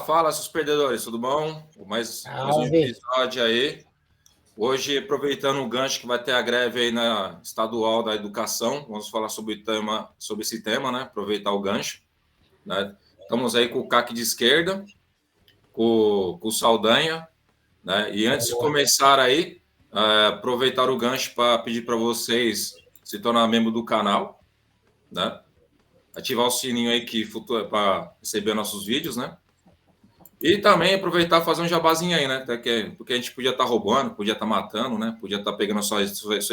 Fala, seus perdedores, tudo bom? Mais um episódio aí. Hoje, aproveitando o gancho que vai ter a greve aí na estadual da educação, vamos falar sobre esse tema, né? Aproveitar o gancho, né? Estamos aí com o CAC de esquerda, com o Saldanha, né? E antes de começar aí, aproveitar o gancho para pedir para vocês se tornar membro do canal, né? Ativar o sininho aí para receber nossos vídeos, né? E também aproveitar e fazer um jabazinho aí, né? Porque a gente podia estar roubando, podia estar matando, né? Podia estar pegando a sua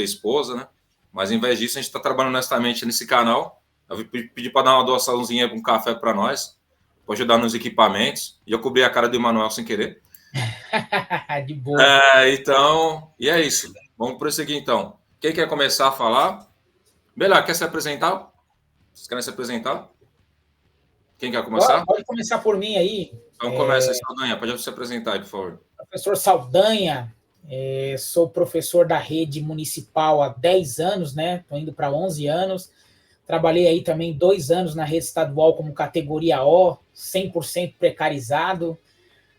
esposa, né? Mas, em vez disso, a gente está trabalhando honestamente nesse canal. Eu vou pedir para dar uma doaçãozinha com um café para nós, para ajudar nos equipamentos. E eu cobri a cara do Emanuel sem querer. De boa. Então, e é isso. Vamos prosseguir, então. Quem quer começar a falar? Melhor, quer se apresentar? Vocês querem se apresentar? Quem quer começar? Pode começar por mim aí. Então, começa, Saldanha. Pode se apresentar aí, por favor. Professor Saldanha, sou professor da rede municipal há 10 anos, né? Estou indo para 11 anos. Trabalhei aí também 2 anos na rede estadual como categoria O, 100% precarizado.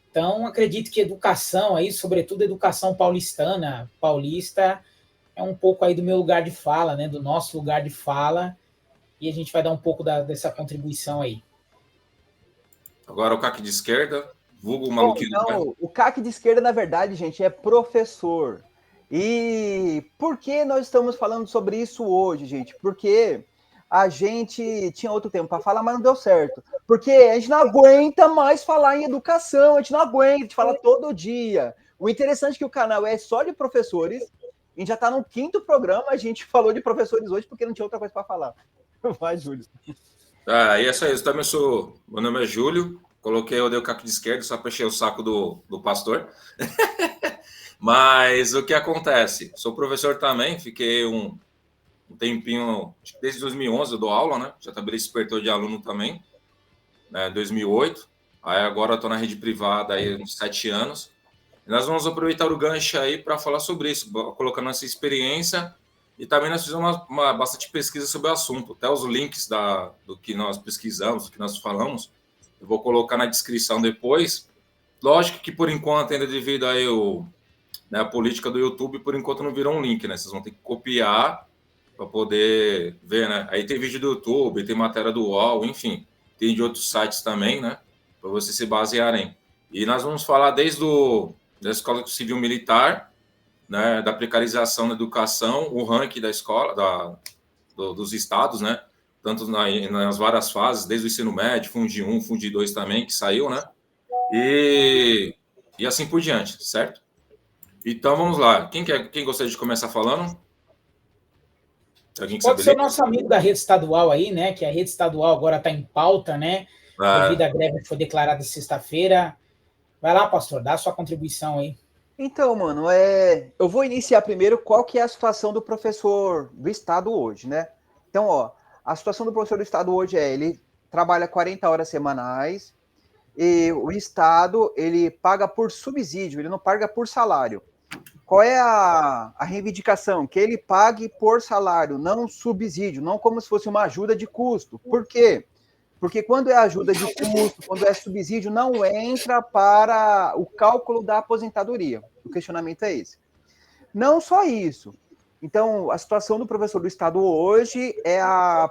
Então, acredito que educação aí, sobretudo educação paulista, é um pouco aí do meu lugar de fala, né? Do nosso lugar de fala. E a gente vai dar um pouco dessa contribuição aí. Agora o CAC de esquerda, vulgo maluquinho. Então, o CAC de esquerda, na verdade, gente, é professor. E por que nós estamos falando sobre isso hoje, gente? Porque a gente tinha outro tempo para falar, mas não deu certo. Porque a gente não aguenta mais falar em educação, a gente não aguenta, a gente fala todo dia. O interessante é que o canal é só de professores. A gente já está no 5º programa, a gente falou de professores hoje porque não tinha outra coisa para falar. Vai, Júlio. E essa aí, meu nome é Júlio, eu dei o CAC de esquerda só para encher o saco do pastor. Mas o que acontece? Sou professor também, fiquei um tempinho, desde 2011 eu dou aula, né? Já trabalhei supervisor de aluno também, né? 2008. Aí agora eu estou na rede privada aí uns 7 anos. E nós vamos aproveitar o gancho aí para falar sobre isso, colocando essa experiência. E também nós fizemos bastante pesquisa sobre o assunto. Até os links do que nós pesquisamos, do que nós falamos, eu vou colocar na descrição depois. Lógico que, por enquanto, ainda devido aí a política do YouTube, por enquanto não virou um link, né? Vocês vão ter que copiar para poder ver, né? Aí tem vídeo do YouTube, tem matéria do UOL, enfim. Tem de outros sites também, né? Para vocês se basearem. E nós vamos falar da Escola Civil Militar, né, da precarização da educação, o ranking da escola, dos estados, né, tanto nas várias fases, desde o ensino médio, Fundi 1, Fundi 2 também, que saiu, né, e assim por diante, certo? Então, vamos lá. Quem gostaria de começar falando? Pode ser o nosso amigo da rede estadual aí, né, que a rede estadual agora está em pauta, né, devido à greve que foi declarada sexta-feira. Vai lá, pastor, dá a sua contribuição aí. Então, mano, eu vou iniciar primeiro qual que é a situação do professor do Estado hoje, né? Então, ó, a situação do professor do Estado hoje ele trabalha 40 horas semanais e o Estado, ele paga por subsídio, ele não paga por salário. Qual é a reivindicação? Que ele pague por salário, não subsídio, não como se fosse uma ajuda de custo. Por quê? Porque quando é ajuda de custo, quando é subsídio, não entra para o cálculo da aposentadoria. O questionamento é esse. Não só isso. Então, a situação do professor do Estado hoje é a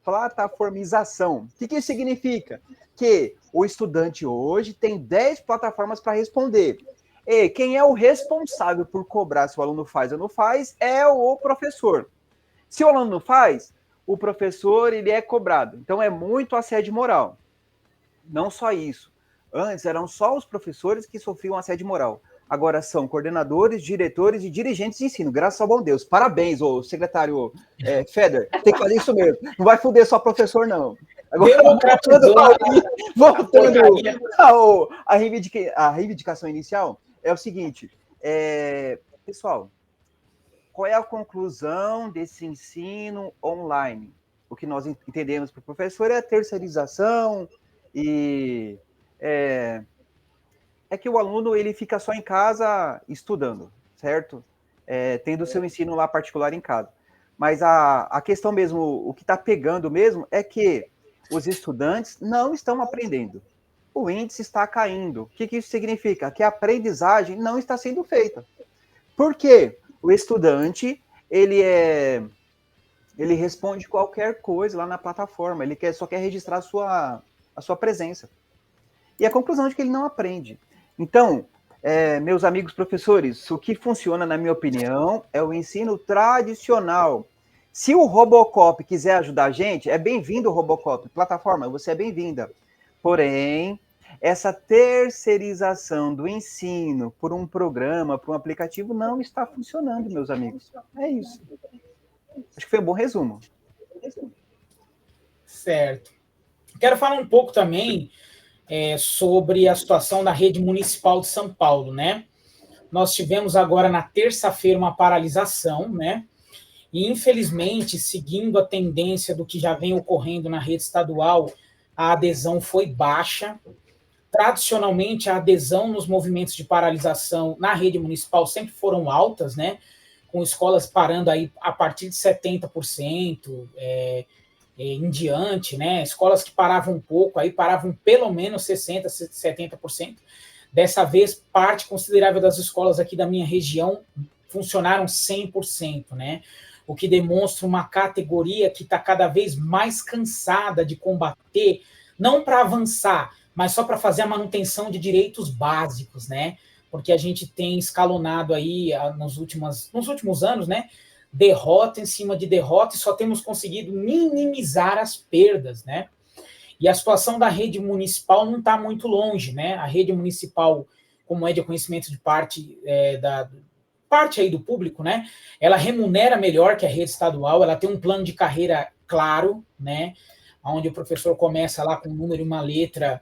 plataformização. O que isso significa? Que o estudante hoje tem 10 plataformas para responder. E quem é o responsável por cobrar se o aluno faz ou não faz é o professor. Se o aluno não faz, o professor ele é cobrado. Então, é muito assédio moral. Não só isso. Antes, eram só os professores que sofriam assédio moral. Agora são coordenadores, diretores e dirigentes de ensino. Graças ao bom Deus. Parabéns, ô secretário Feder. Tem que fazer isso mesmo. Não vai foder só professor, não. Agora, voltando à reivindicação inicial, é o seguinte. Pessoal, qual é a conclusão desse ensino online? O que nós entendemos para o professor é a terceirização e que o aluno ele fica só em casa estudando, certo? Tendo o seu ensino lá particular em casa. Mas a questão mesmo, o que está pegando mesmo, é que os estudantes não estão aprendendo. o índice está caindo. O que isso significa? Que a aprendizagem não está sendo feita. Por quê? O estudante, ele responde qualquer coisa lá na plataforma, ele só quer registrar a sua presença. E a conclusão é que ele não aprende. Então, meus amigos professores, o que funciona, na minha opinião, é o ensino tradicional. Se o Robocop quiser ajudar a gente, é bem-vindo o Robocop. Plataforma, você é bem-vinda. Porém, essa terceirização do ensino por um programa, por um aplicativo, não está funcionando, meus amigos. É isso. Acho que foi um bom resumo. Certo. Quero falar um pouco também sobre a situação da rede municipal de São Paulo, né? Nós tivemos agora na terça-feira uma paralisação, né? E, infelizmente, seguindo a tendência do que já vem ocorrendo na rede estadual, a adesão foi baixa. Tradicionalmente, a adesão nos movimentos de paralisação na rede municipal sempre foram altas, né? Com escolas parando aí a partir de 70%, em diante, né? Escolas que paravam um pouco, aí paravam pelo menos 60%, 70%. Dessa vez, parte considerável das escolas aqui da minha região funcionaram 100%, né? O que demonstra uma categoria que está cada vez mais cansada de combater, não para avançar, mas só para fazer a manutenção de direitos básicos, né? Porque a gente tem escalonado aí nos últimos anos, né? Derrota em cima de derrota, e só temos conseguido minimizar as perdas, né? E a situação da rede municipal não está muito longe, né? A rede municipal, como é de conhecimento de parte aí do público, né? Ela remunera melhor que a rede estadual, ela tem um plano de carreira claro, né? Onde o professor começa lá com um número e uma letra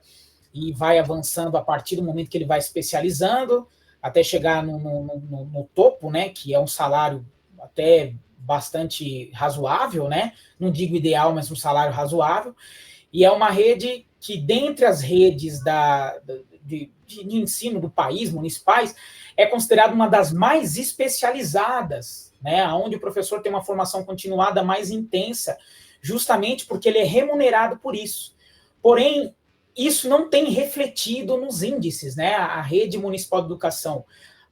e vai avançando a partir do momento que ele vai especializando, até chegar no topo, né? Que é um salário até bastante razoável, né? Não digo ideal, mas um salário razoável. E é uma rede que, dentre as redes de ensino do país, municipais, é considerada uma das mais especializadas, né? Onde o professor tem uma formação continuada mais intensa, justamente porque ele é remunerado por isso. Porém, isso não tem refletido nos índices, né? A rede municipal de educação,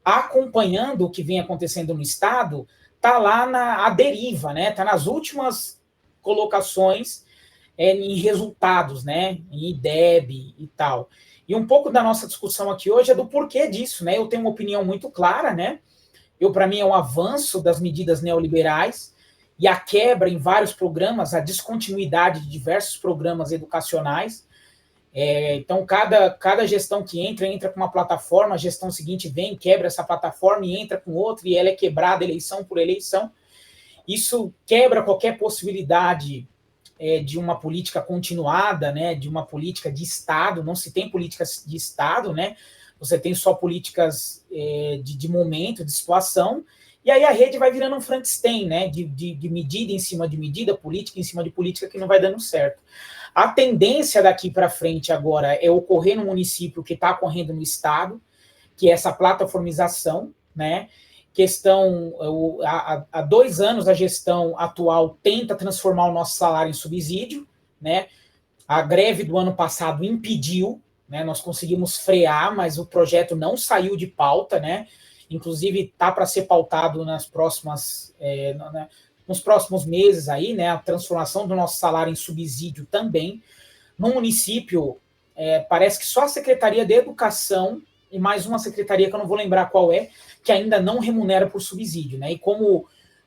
acompanhando o que vem acontecendo no estado, está lá à deriva, né? Está nas últimas colocações em resultados, né? Em IDEB e tal. E um pouco da nossa discussão aqui hoje é do porquê disso, né? Eu tenho uma opinião muito clara, né? Para mim, é um avanço das medidas neoliberais e a quebra em vários programas, a descontinuidade de diversos programas educacionais. Então, cada gestão que entra com uma plataforma, a gestão seguinte vem, quebra essa plataforma e entra com outra, e ela é quebrada eleição por eleição. Isso quebra qualquer possibilidade de uma política continuada, né, de uma política de Estado. Não se tem políticas de Estado, né? Você tem só políticas de momento, de situação, e aí a rede vai virando um Frankenstein, né, de medida em cima de medida, política em cima de política, que não vai dando certo. A tendência daqui para frente agora é ocorrer no município que está ocorrendo no estado, que é essa plataformização, né? Há 2 anos a gestão atual tenta transformar o nosso salário em subsídio, né? A greve do ano passado impediu, né? Nós conseguimos frear, mas o projeto não saiu de pauta, né? Inclusive está para ser pautado nos próximos meses aí, né? A transformação do nosso salário em subsídio também. No município, parece que só a Secretaria de Educação e mais uma secretaria que eu não vou lembrar qual é, que ainda não remunera por subsídio, né? E como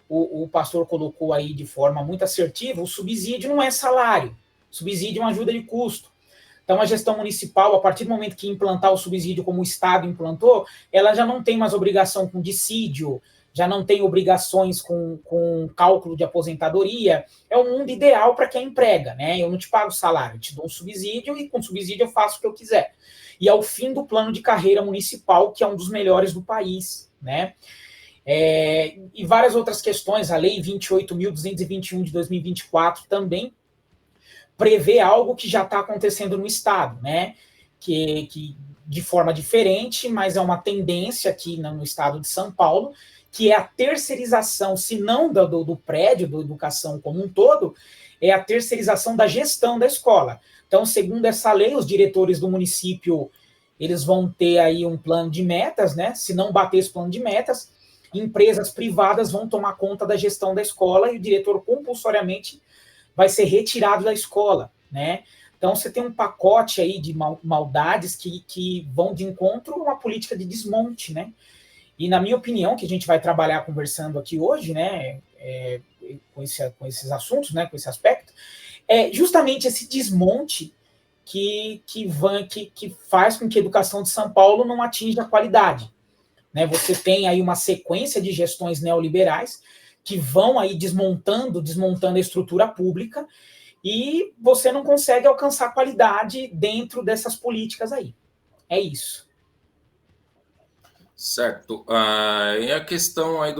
o pastor colocou aí de forma muito assertiva, o subsídio não é salário, subsídio é uma ajuda de custo. Então, a gestão municipal, a partir do momento que implantar o subsídio como o Estado implantou, ela já não tem mais obrigação com dissídio, já não tem obrigações com cálculo de aposentadoria. É um mundo ideal para quem emprega, né? Eu não te pago salário, eu te dou um subsídio e com subsídio eu faço o que eu quiser. E é o fim do plano de carreira municipal, que é um dos melhores do país, né? E várias outras questões, a Lei 28.221 de 2024 também prevê algo que já está acontecendo no Estado, né? Que de forma diferente, mas é uma tendência aqui no Estado de São Paulo, que é a terceirização, se não do prédio, da educação como um todo, é a terceirização da gestão da escola. Então, segundo essa lei, os diretores do município, eles vão ter aí um plano de metas, né? Se não bater esse plano de metas, empresas privadas vão tomar conta da gestão da escola e o diretor compulsoriamente vai ser retirado da escola, né? Então, você tem um pacote aí de maldades que vão de encontro a uma política de desmonte, né? E, na minha opinião, que a gente vai trabalhar conversando aqui hoje, né, com esses assuntos, né, com esse aspecto, é justamente esse desmonte que faz com que a educação de São Paulo não atinja a qualidade. Né? Você tem aí uma sequência de gestões neoliberais que vão aí desmontando a estrutura pública e você não consegue alcançar qualidade dentro dessas políticas aí. É isso. Certo. E a questão aí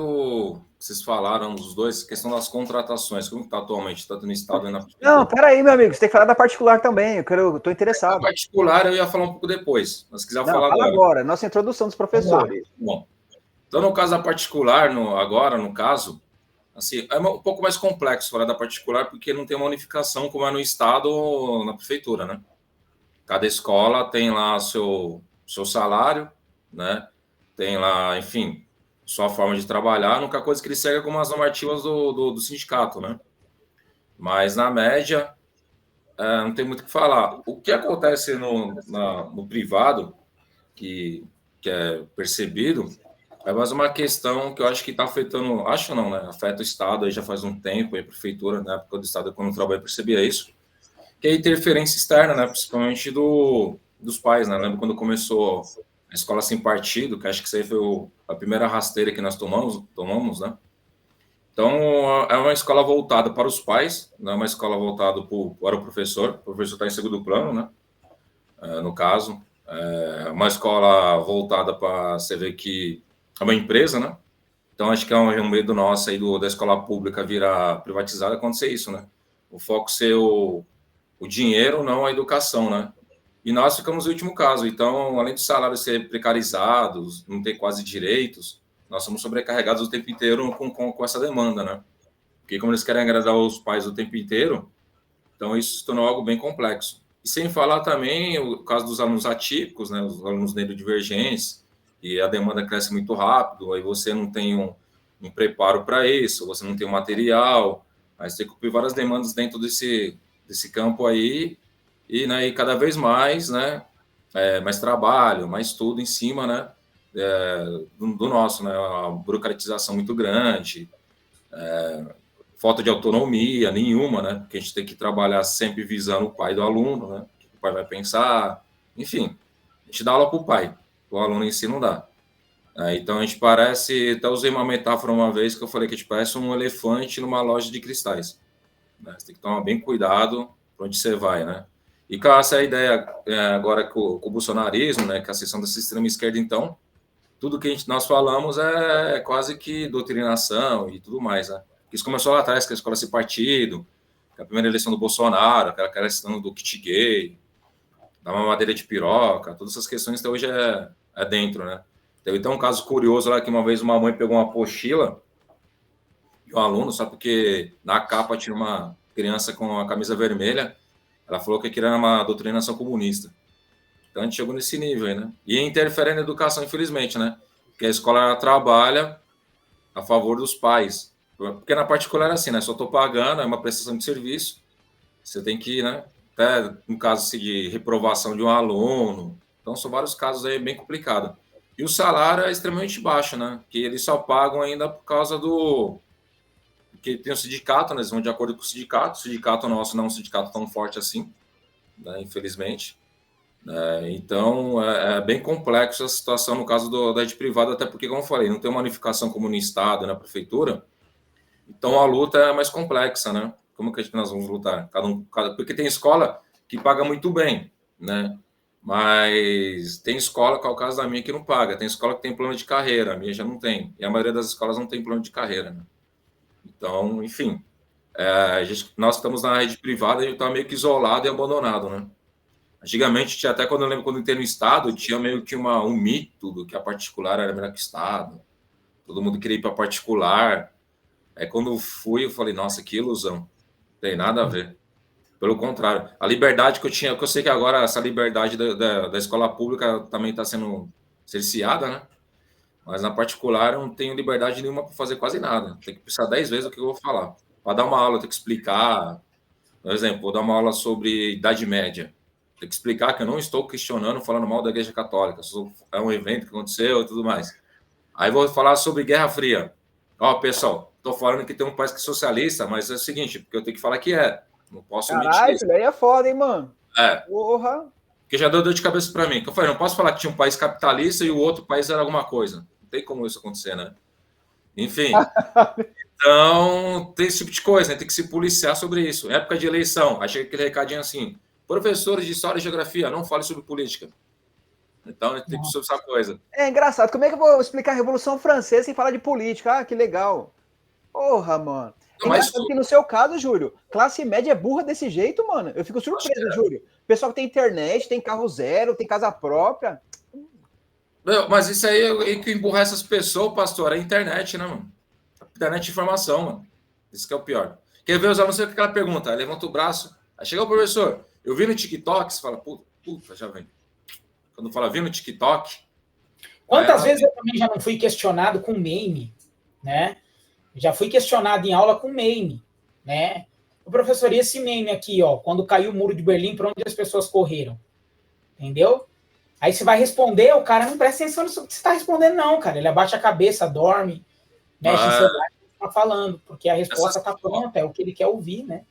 vocês falaram, os dois, questão das contratações, como está atualmente, tanto no Estado e na prefeitura? Não, peraí, meu amigo, você tem que falar da particular também, eu estou interessado. A particular eu ia falar um pouco depois, mas se quiser falar fala agora. Nossa introdução dos professores. Bom, então no caso da particular, no caso, assim, é um pouco mais complexo falar da particular, porque não tem uma unificação como é no Estado ou na prefeitura, né? Cada escola tem lá seu salário, né? Tem lá, enfim, sua forma de trabalhar, a única coisa que ele segue como as normativas do sindicato, né? Mas, na média, não tem muito o que falar. O que acontece no privado, que é percebido, é mais uma questão que eu acho que está afetando, acho não, né? Afeta o Estado aí já faz um tempo, a prefeitura, na época do Estado, quando eu trabalhei, percebia isso, que é a interferência externa, né? Principalmente dos pais, né? Lembro quando começou a escola sem partido, que acho que isso aí foi a primeira rasteira que nós tomamos, né? Então, é uma escola voltada para os pais, não é uma escola voltada para o professor está em segundo plano, né? No caso, é uma escola voltada para, você ver que é uma empresa, né? Então, acho que é um medo nosso aí da escola pública virar privatizada acontecer isso, né? O foco ser o dinheiro, não a educação, né? E nós ficamos no último caso. Então, além do salário ser precarizado, não ter quase direitos, nós somos sobrecarregados o tempo inteiro com essa demanda, né? Porque como eles querem agradar os pais o tempo inteiro, então isso se tornou algo bem complexo. E sem falar também o caso dos alunos atípicos, né? Os alunos neurodivergentes, e a demanda cresce muito rápido, aí você não tem um preparo para isso, você não tem um material, aí você tem que cumprir várias demandas dentro desse campo aí, e, né, e cada vez mais, né, mais trabalho, mais estudo em cima, né, do nosso, né, a burocratização muito grande, falta de autonomia nenhuma, né, porque a gente tem que trabalhar sempre visando o pai do aluno, né, o que o pai vai pensar, enfim, a gente dá aula para o pai, o aluno em si não dá. Então a gente parece, até usei uma metáfora uma vez que eu falei que a gente parece um elefante numa loja de cristais, né, você tem que tomar bem cuidado para onde você vai, né. E com essa ideia agora com o bolsonarismo, né, com a ascensão dessa extrema esquerda, então, tudo que nós falamos é quase que doutrinação e tudo mais, né? Isso começou lá atrás, com a escola sem partido, com a primeira eleição do Bolsonaro, aquela questão do kit gay, da mamadeira de piroca, todas essas questões até hoje é dentro, né? Teve então um caso curioso lá que uma vez uma mãe pegou uma apostila de um aluno, só porque na capa tinha uma criança com a camisa vermelha. Ela falou que aquilo era uma doutrinação comunista. Então a gente chegou nesse nível aí, né? E interfere na educação, infelizmente, né? Porque a escola trabalha a favor dos pais. Porque na particular é assim, né? Só estou pagando, é uma prestação de serviço. Você tem que, né? Até no caso de reprovação de um aluno. Então são vários casos aí bem complicados. E o salário é extremamente baixo, né? Que eles só pagam ainda por causa porque tem o sindicato, né? Eles vão de acordo com o sindicato nosso não é um sindicato tão forte assim, né? Infelizmente. Então, é bem complexo a situação no caso da rede privada, até porque, como eu falei, não tem uma unificação como no Estado, na prefeitura, então a luta é mais complexa, né? Como que nós vamos lutar? Porque tem escola que paga muito bem, né? Mas tem escola, que é o caso da minha, que não paga. Tem escola que tem plano de carreira, a minha já não tem. E a maioria das escolas não tem plano de carreira, né? Então, enfim, nós estamos na rede privada e a gente está meio que isolado e abandonado, né? Antigamente, até quando eu lembro quando eu entrei no Estado, tinha meio que um mito do que a particular era melhor que o Estado. todo mundo queria ir para particular. Aí quando eu fui, eu falei, nossa, que ilusão. Não tem nada a ver. Pelo contrário, a liberdade que eu tinha, que eu sei que agora essa liberdade da escola pública também está sendo cerceada, né? Mas na particular eu não tenho liberdade nenhuma para fazer quase nada. Tem que pensar 10 vezes o que eu vou falar. Para dar uma aula, eu tenho que explicar. Por exemplo, vou dar uma aula sobre Idade Média. Tem que explicar que eu não estou questionando, falando mal da Igreja Católica. É um evento que aconteceu e tudo mais. Aí vou falar sobre Guerra Fria. Ó, pessoal, estou falando que tem um país que é socialista, mas é o seguinte, porque eu tenho que falar que é. Não posso mentir. Caralho, isso daí é foda, hein, mano? É. Porra. Porque já deu dor de cabeça para mim. Que eu falei, não posso falar que tinha um país capitalista e o outro país era alguma coisa. Não tem como isso acontecer, né? Enfim. Então, tem esse tipo de coisa, né? Tem que se policiar sobre isso. Época de eleição, aí chega aquele recadinho assim: professores de história e geografia, não fale sobre política. Então, tem que sobre essa coisa. É engraçado. Como é que eu vou explicar a Revolução Francesa sem falar de política? Ah, que legal. Porra, mano. É engraçado que no seu caso, Júlio, classe média é burra desse jeito, mano. Eu fico surpreso, Júlio. O pessoal que tem internet, tem carro zero, tem casa própria. Mas isso aí que emburra essas pessoas, pastor, é a internet, né, mano? A internet de informação, mano. Isso que é o pior. Quer ver os alunos, que ela pergunta, aí levanta o braço, aí chega o professor, eu vi no TikTok, você fala, puta, já vem. Quando fala, vi no TikTok... Quantas vezes eu também já não fui questionado com meme, né? Já fui questionado em aula com meme, né? O professor, e esse meme aqui, ó, quando caiu o muro de Berlim, para onde as pessoas correram? Entendeu? Aí você vai responder, o cara não presta atenção no que você está respondendo, não, cara. Ele abaixa a cabeça, dorme, mexe em celular e está falando, porque a resposta está pronta, é o que ele quer ouvir, né?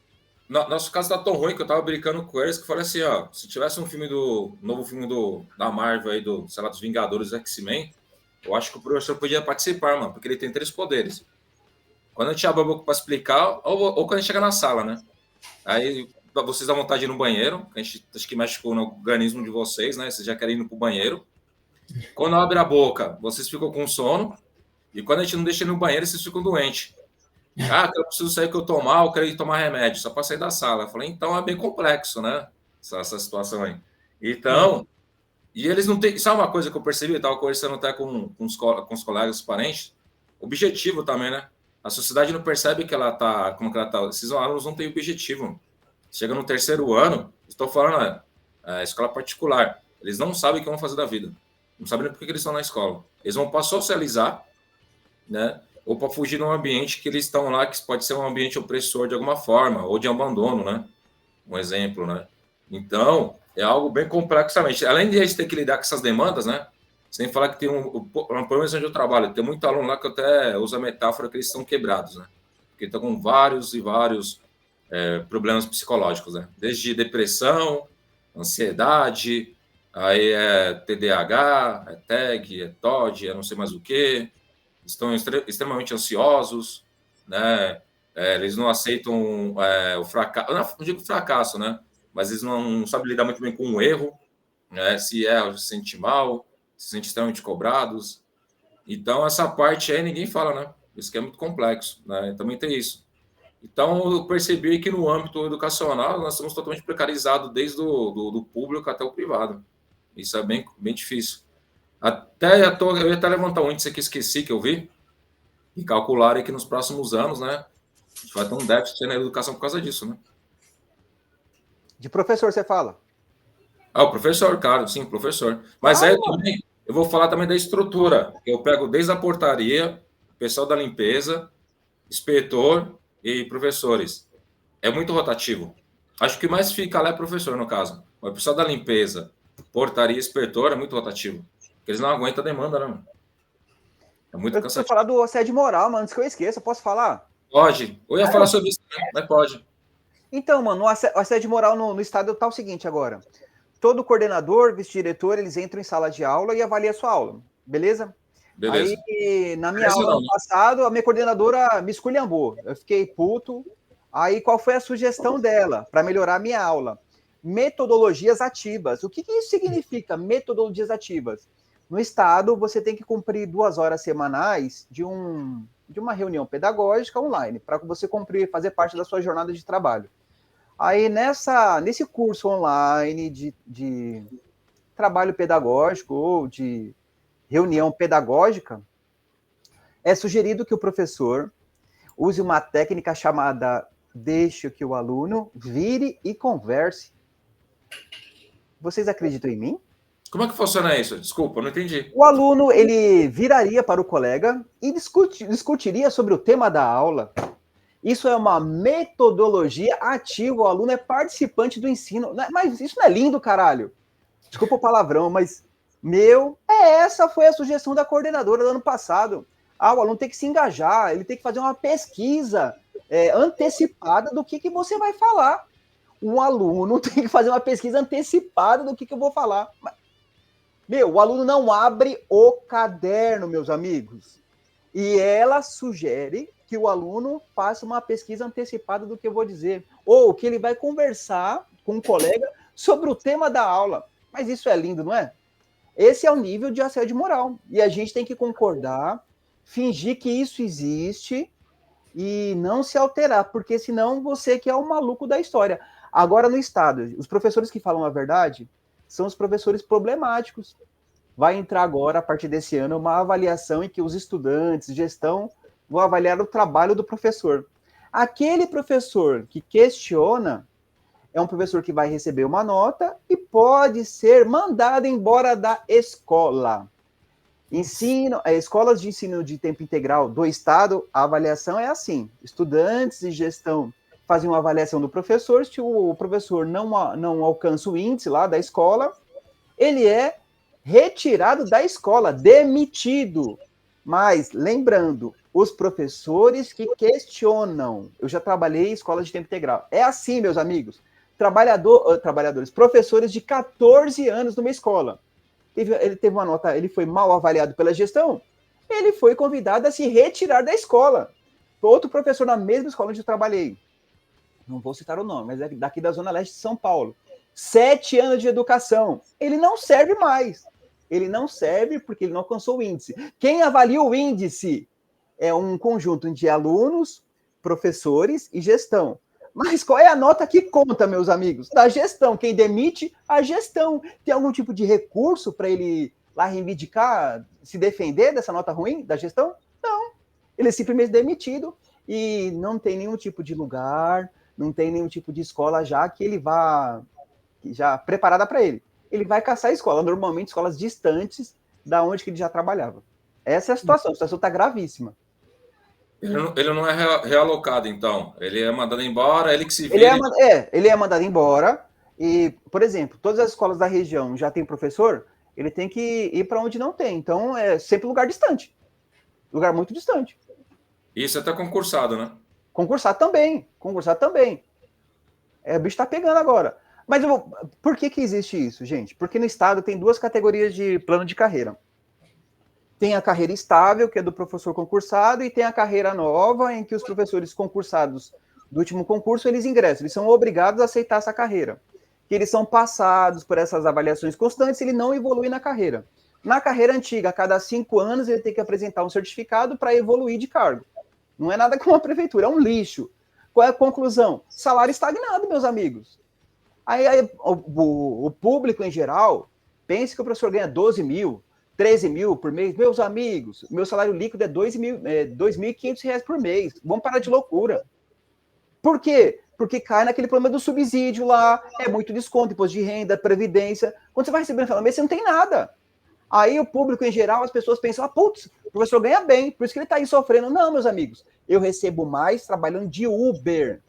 Nosso caso tá tão ruim que eu tava brincando com eles que eu falei assim, ó, se tivesse um filme novo filme da Marvel aí, sei lá, dos Vingadores X-Men, eu acho que o professor podia participar, mano, porque ele tem 3 poderes. Quando a gente abre a boca para explicar, ou quando a gente chega na sala, né? Aí vocês dão vontade de ir no banheiro, que a gente acho que mexe com o organismo de vocês, né? Vocês já querem ir pro banheiro. Quando abre a boca, vocês ficam com sono, e quando a gente não deixa ir no banheiro, vocês ficam doentes. Ah, eu preciso sair que eu tô mal, eu quero ir tomar remédio, só para sair da sala. Eu falei, então é bem complexo, né? Essa situação aí. Então, e eles não têm. Sabe uma coisa que eu percebi? Eu estava conversando até com os colegas, os parentes. Objetivo também, né? A sociedade não percebe que ela tá. Como que ela tá. Esses alunos não têm objetivo. Chega no 3º ano, estou falando, escola particular. Eles não sabem o que vão fazer da vida. Não sabem nem por que eles estão na escola. Eles vão para socializar, né? Ou para fugir de um ambiente que eles estão lá, que pode ser um ambiente opressor de alguma forma, ou de abandono, né? Um exemplo, né? Então, é algo bem complexo também. Além de a gente ter que lidar com essas demandas, né? Sem falar que tem pelo menos onde eu trabalho, tem muito aluno lá que eu até uso a metáfora que eles estão quebrados, né? Porque estão com vários e vários problemas psicológicos, né? Desde depressão, ansiedade, aí é TDAH, é TEG, é TOD, é não sei mais o quê. Estão extremamente ansiosos, né? Eles não aceitam o fracasso, não digo fracasso, né? Mas eles não sabem lidar muito bem com o erro, né? Se se sente mal, se sente extremamente cobrados. Então, essa parte aí ninguém fala, né? Isso que é muito complexo, né? Também tem isso. Então, eu percebi que no âmbito educacional nós estamos totalmente precarizados, desde do público até o privado. Isso é bem, bem difícil. Eu ia até levantar um índice que esqueci, que eu vi, e calcular que nos próximos anos, né, a gente vai ter um déficit na educação por causa disso, né? De professor, você fala? O professor, claro, sim, professor. Mas aí também, eu vou falar também da estrutura. Eu pego desde a portaria, pessoal da limpeza, inspetor e professores. É muito rotativo. Acho que o mais fica lá é professor, no caso. O pessoal da limpeza, portaria e inspetor é muito rotativo. Porque eles não aguentam a demanda, né, mano? É muito cansativo. Eu falar do assédio moral, mano, antes que eu esqueça, posso falar? Pode. Eu ia falar sobre isso também, mas pode. Então, mano, o assédio moral no estado tá o seguinte agora. Todo coordenador, vice-diretor, eles entram em sala de aula e avaliam a sua aula, beleza? Beleza. Aí, na minha aula ano passado, a minha coordenadora me esculhambou. Eu fiquei puto. Aí, qual foi a sugestão dela para melhorar a minha aula? Metodologias ativas. O que isso significa, metodologias ativas? No estado, você tem que cumprir 2 horas semanais de uma reunião pedagógica online, para você cumprir, fazer parte da sua jornada de trabalho. Aí, nesse curso online de trabalho pedagógico ou de reunião pedagógica, é sugerido que o professor use uma técnica chamada deixe que o aluno vire e converse. Vocês acreditam em mim? Como é que funciona isso? Desculpa, eu não entendi. O aluno, ele viraria para o colega e discutiria sobre o tema da aula. Isso é uma metodologia ativa, o aluno é participante do ensino. Mas isso não é lindo, caralho? Desculpa o palavrão, mas, essa foi a sugestão da coordenadora do ano passado. O aluno tem que se engajar, ele tem que fazer uma pesquisa antecipada do que você vai falar. O aluno tem que fazer uma pesquisa antecipada do que eu vou falar. O aluno não abre o caderno, meus amigos. E ela sugere que o aluno faça uma pesquisa antecipada do que eu vou dizer. Ou que ele vai conversar com um colega sobre o tema da aula. Mas isso é lindo, não é? Esse é o nível de assédio moral. E a gente tem que concordar, fingir que isso existe e não se alterar, porque senão você que é o maluco da história. Agora, no Estado, os professores que falam a verdade são os professores problemáticos. Vai entrar agora, a partir desse ano, uma avaliação em que os estudantes, gestão, vão avaliar o trabalho do professor. Aquele professor que questiona é um professor que vai receber uma nota e pode ser mandado embora da escola. Escolas de ensino de tempo integral do Estado, a avaliação é assim. Estudantes e gestão fazem uma avaliação do professor, se o professor não alcança o índice lá da escola, ele é retirado da escola, demitido. Mas, lembrando, os professores que questionam, eu já trabalhei em escolas de tempo integral, é assim, meus amigos, trabalhadores, professores de 14 anos numa escola, ele teve uma nota, ele foi mal avaliado pela gestão, ele foi convidado a se retirar da escola. Outro professor na mesma escola onde eu trabalhei, não vou citar o nome, mas é daqui da Zona Leste de São Paulo, 7 anos de educação, ele não serve mais. Ele não serve porque ele não alcançou o índice. Quem avalia o índice é um conjunto de alunos, professores e gestão. Mas qual é a nota que conta, meus amigos? Da gestão. Quem demite? A gestão. Tem algum tipo de recurso para ele lá reivindicar, se defender dessa nota ruim da gestão? Não. Ele é simplesmente demitido e não tem nenhum tipo de lugar, não tem nenhum tipo de escola já que ele vá já preparada para ele. Ele vai caçar a escola, normalmente escolas distantes da onde que ele já trabalhava. Essa é a situação está gravíssima. Ele não é realocado, então. Ele é mandado embora, ele que se vira. Ele é mandado embora. E, por exemplo, todas as escolas da região já tem professor, ele tem que ir para onde não tem. Então, é sempre lugar distante. Lugar muito distante. Isso é até concursado, né? Concursado também. O bicho está pegando agora. Mas por que existe isso, gente? Porque no Estado tem 2 categorias de plano de carreira. Tem a carreira estável, que é do professor concursado, e tem a carreira nova, em que os professores concursados do último concurso, eles ingressam, eles são obrigados a aceitar essa carreira. Que eles são passados por essas avaliações constantes, ele não evolui na carreira. Na carreira antiga, a cada 5 anos, ele tem que apresentar um certificado para evoluir de cargo. Não é nada como a prefeitura, é um lixo. Qual é a conclusão? Salário estagnado, meus amigos. Aí o público em geral pensa que o professor ganha 12 mil, 13 mil por mês. Meus amigos, meu salário líquido é R$2.500 por mês. Vamos parar de loucura. Por quê? Porque cai naquele problema do subsídio lá, é muito desconto, imposto de renda, previdência. Quando você vai receber no final do mês, você não tem nada. Aí o público em geral, as pessoas pensam, putz, o professor ganha bem, por isso que ele está aí sofrendo. Não, meus amigos, eu recebo mais trabalhando de Uber.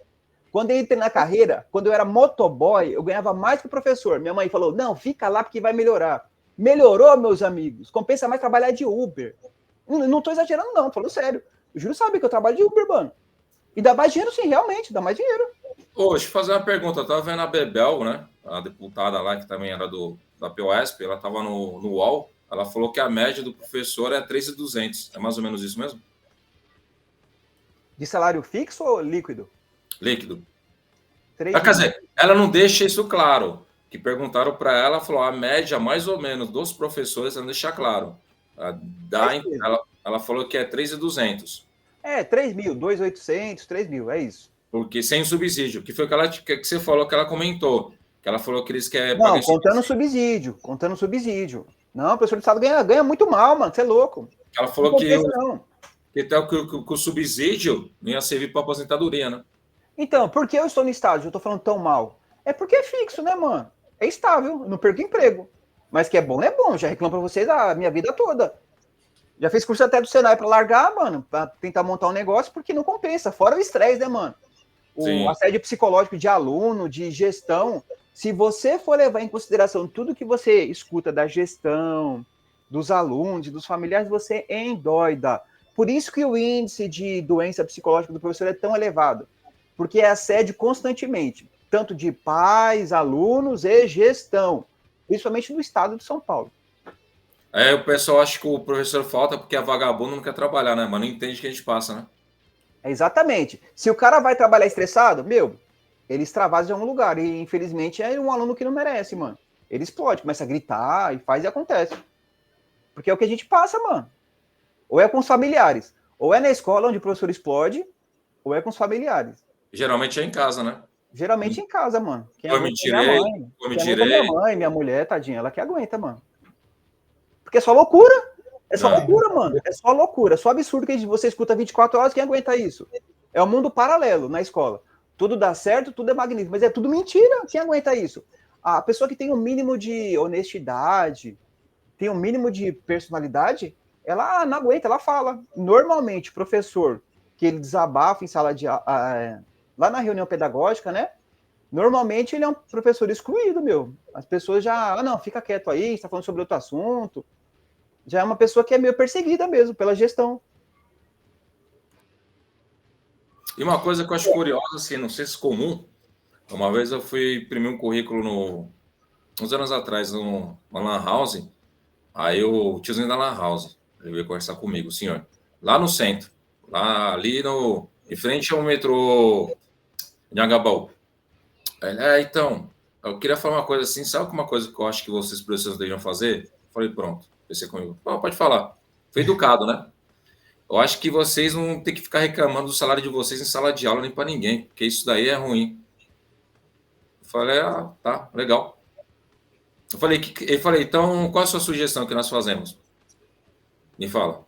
Quando eu entrei na carreira, quando eu era motoboy, eu ganhava mais que o professor. Minha mãe falou, não, fica lá porque vai melhorar. Melhorou, meus amigos. Compensa mais trabalhar de Uber. Não estou exagerando, não. Tô falando sério. O Júlio sabe que eu trabalho de Uber, mano. E dá mais dinheiro, sim, realmente. Dá mais dinheiro. Ô, deixa eu fazer uma pergunta. Eu tava vendo a Bebel, né? A deputada lá, que também era da POSP. Ela tava no UOL. Ela falou que a média do professor é 3.200. É mais ou menos isso mesmo? De salário fixo ou líquido? Líquido. Quer dizer, ela não deixa isso claro. Que perguntaram para ela, ela falou a média mais ou menos dos professores, ela não deixa claro. Ela falou que é 3.200. 3 mil, 2.800, 3 mil, é isso. Porque sem subsídio, que foi que você falou que ela comentou. Que ela falou que eles querem... Não, contando subsídio. Não, o professor do Estado ganha muito mal, mano, você é louco. Ela falou que Porque até o subsídio não ia servir para aposentadoria, né? Então, por que eu estou no estágio? Eu estou falando tão mal. É porque é fixo, né, mano? É estável, eu não perco emprego. Mas que é bom, já reclamo pra vocês a minha vida toda. Já fiz curso até do Senai pra largar, mano, pra tentar montar um negócio, porque não compensa. Fora o estresse, né, mano? O assédio psicológico de aluno, de gestão. Se você for levar em consideração tudo que você escuta da gestão, dos alunos, dos familiares, você endoida. Por isso que o índice de doença psicológica do professor é tão elevado. Porque é assédio constantemente, tanto de pais, alunos e gestão, principalmente no estado de São Paulo. O pessoal acha que o professor falta porque é vagabundo, não quer trabalhar, né? Mas não entende o que a gente passa, né? Exatamente. Se o cara vai trabalhar estressado, ele extravasa de algum lugar. E, infelizmente, é um aluno que não merece, mano. Ele explode, começa a gritar e faz e acontece. Porque é o que a gente passa, mano. Ou é com os familiares. Ou é na escola onde o professor explode, ou é com os familiares. Geralmente é em casa, né? Geralmente em casa, mano. Quem eu me tirei, minha mãe, minha mulher, tadinha, ela que aguenta, mano. Porque é só loucura. É só loucura, mano. É só loucura. É só absurdo que você escuta 24 horas. Quem aguenta isso? É um mundo paralelo na escola. Tudo dá certo, tudo é magnífico. Mas é tudo mentira. Quem aguenta isso? A pessoa que tem um mínimo de honestidade, tem um mínimo de personalidade, ela não aguenta, ela fala. Normalmente, professor que ele desabafa em sala de aula, lá na reunião pedagógica, né? Normalmente ele é um professor excluído, As pessoas já, não, fica quieto aí, está falando sobre outro assunto. Já é uma pessoa que é meio perseguida mesmo pela gestão. E uma coisa que eu acho curiosa, assim, não sei se é comum, uma vez eu fui imprimir um currículo uns anos atrás, numa Lan House, aí o tiozinho da Lan House, ele veio conversar comigo, o senhor, lá no centro, lá ali em frente ao metrô de Anhangabaú. Ele, então, eu queria falar uma coisa assim, sabe uma coisa que eu acho que vocês professores deveriam fazer? Eu falei, pronto, pensei comigo, pode falar. Foi educado, né? Eu acho que vocês não tem que ficar reclamando do salário de vocês em sala de aula nem para ninguém, porque isso daí é ruim. Eu falei, tá, legal. Ele falei, então, qual a sua sugestão que nós fazemos? Me fala.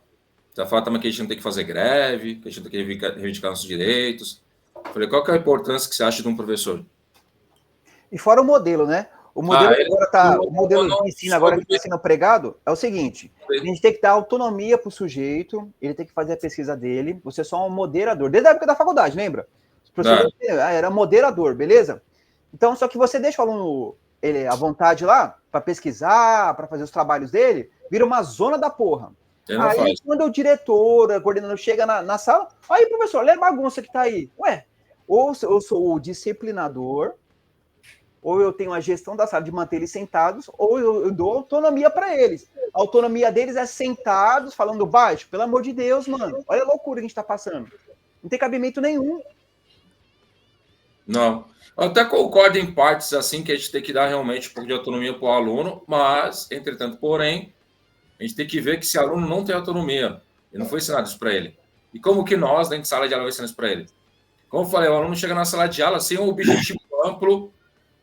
Você fala também que a gente não tem que fazer greve, que a gente não tem que reivindicar nossos direitos. Eu falei, qual que é a importância que você acha de um professor? E fora o modelo, né? O modelo o modelo de ensino agora que está sendo pregado é o seguinte: a gente tem que dar autonomia para o sujeito, ele tem que fazer a pesquisa dele, você é só um moderador. Desde a época da faculdade, lembra? Os professores era moderador, beleza? Então, só que você deixa o aluno à vontade lá para pesquisar, para fazer os trabalhos dele, vira uma zona da porra. Aí, quando o diretor, o coordenador chega na sala, aí, professor, olha a bagunça que tá aí. Ué, ou eu sou o disciplinador, ou eu tenho a gestão da sala de manter eles sentados, ou eu dou autonomia para eles. A autonomia deles é sentados, falando baixo. Pelo amor de Deus, mano. Olha a loucura que a gente tá passando. Não tem cabimento nenhum. Não. Eu até concordo em partes, assim, que a gente tem que dar realmente um pouco de autonomia para o aluno, mas, entretanto, porém, a gente tem que ver que esse aluno não tem autonomia. E não foi ensinado isso para ele. E como que nós, dentro de sala de aula, vamos ensinar isso para ele? Como eu falei, o aluno chega na sala de aula sem um objetivo amplo,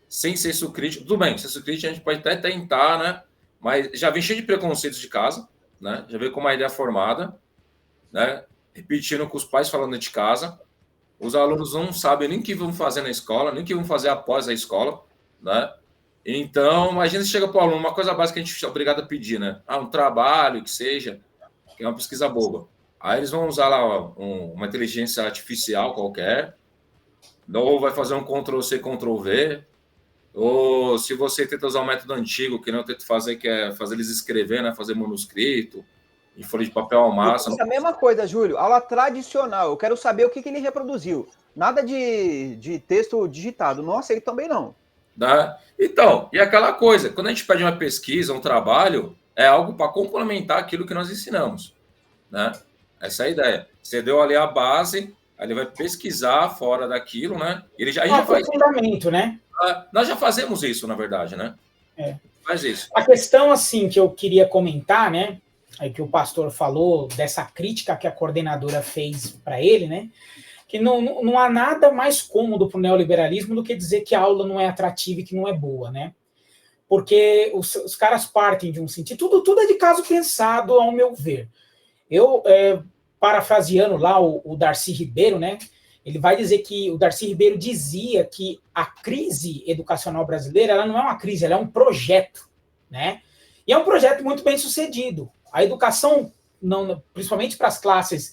sem senso crítico. Tudo bem, senso crítico a gente pode até tentar, né? Mas já vem cheio de preconceitos de casa, né? Já veio com uma ideia formada, né? Repetindo com os pais falando de casa. Os alunos não sabem nem o que vão fazer na escola, nem o que vão fazer após a escola, né? Então, imagina se chega para o aluno, uma coisa básica que a gente é obrigado a pedir, né? Um trabalho, que seja, que é uma pesquisa boba. Aí eles vão usar lá uma inteligência artificial qualquer, ou vai fazer um Ctrl-C, Ctrl-V, ou se você tenta usar um método antigo, que não tenta fazer, que é fazer eles escrever, né? Fazer manuscrito, em folha de papel ao máximo. É a mesma coisa, Júlio. Aula tradicional. Eu quero saber o que ele reproduziu. Nada de texto digitado. Não aceito também, não. Né? Então, e aquela coisa, quando a gente pede uma pesquisa, um trabalho, é algo para complementar aquilo que nós ensinamos. Né? Essa é a ideia. Você deu ali a base, aí ele vai pesquisar fora daquilo, né? Ele já faz fundamento, né? Nós já fazemos isso, na verdade, né? Faz isso. A questão, assim, que eu queria comentar, né? Aí que o pastor falou dessa crítica que a coordenadora fez para ele, né? Que não há nada mais cômodo para o neoliberalismo do que dizer que a aula não é atrativa e que não é boa, né? Porque os caras partem de um sentido, tudo é de caso pensado, ao meu ver. Eu parafraseando lá o Darcy Ribeiro, né? Ele vai dizer que o Darcy Ribeiro dizia que a crise educacional brasileira, ela não é uma crise, ela é um projeto, né? E é um projeto muito bem sucedido. A educação, não, principalmente para as classes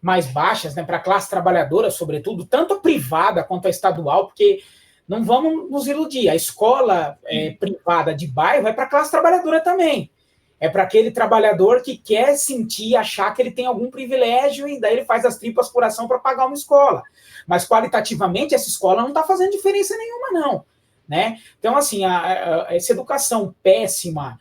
mais baixas, né, para a classe trabalhadora, sobretudo, tanto a privada quanto a estadual, porque não vamos nos iludir, a escola privada de bairro é para a classe trabalhadora também. É para aquele trabalhador que quer sentir, achar que ele tem algum privilégio e daí ele faz as tripas coração para pagar uma escola. Mas qualitativamente essa escola não está fazendo diferença nenhuma, não. Né? Então, assim, essa educação péssima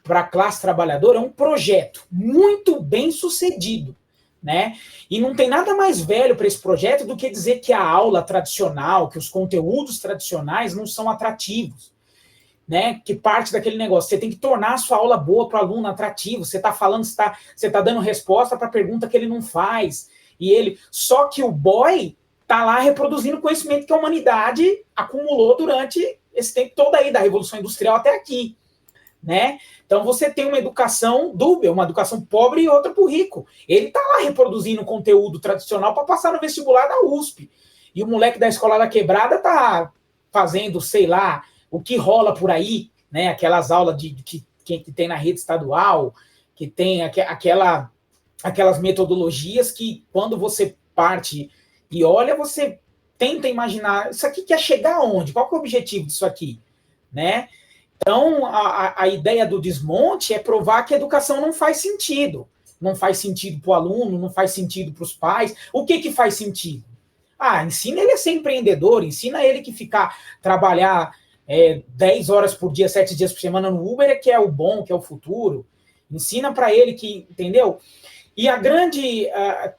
para a classe trabalhadora é um projeto muito bem sucedido. Né? E não tem nada mais velho para esse projeto do que dizer que a aula tradicional, que os conteúdos tradicionais não são atrativos. Né, que parte daquele negócio, você tem que tornar a sua aula boa para o aluno atrativo, você está falando, você está dando resposta para a pergunta que ele não faz, e ele, só que o boy está lá reproduzindo o conhecimento que a humanidade acumulou durante esse tempo todo aí, da Revolução Industrial até aqui, né? Então você tem uma educação dúbia, uma educação pobre e outra para o rico, ele está lá reproduzindo conteúdo tradicional para passar no vestibular da USP, e o moleque da Escola da Quebrada está fazendo, sei lá, o que rola por aí, né? Aquelas aulas que tem na rede estadual, que tem aquelas metodologias que, quando você parte e olha, você tenta imaginar, isso aqui quer chegar aonde? Qual que é o objetivo disso aqui? Né? Então, a ideia do desmonte é provar que a educação não faz sentido. Não faz sentido para o aluno, não faz sentido para os pais. O que faz sentido? Ensina ele a ser empreendedor, ensina ele que trabalhar 10 horas por dia, 7 dias por semana no Uber que é o bom, que é o futuro. Ensina para ele que, entendeu? E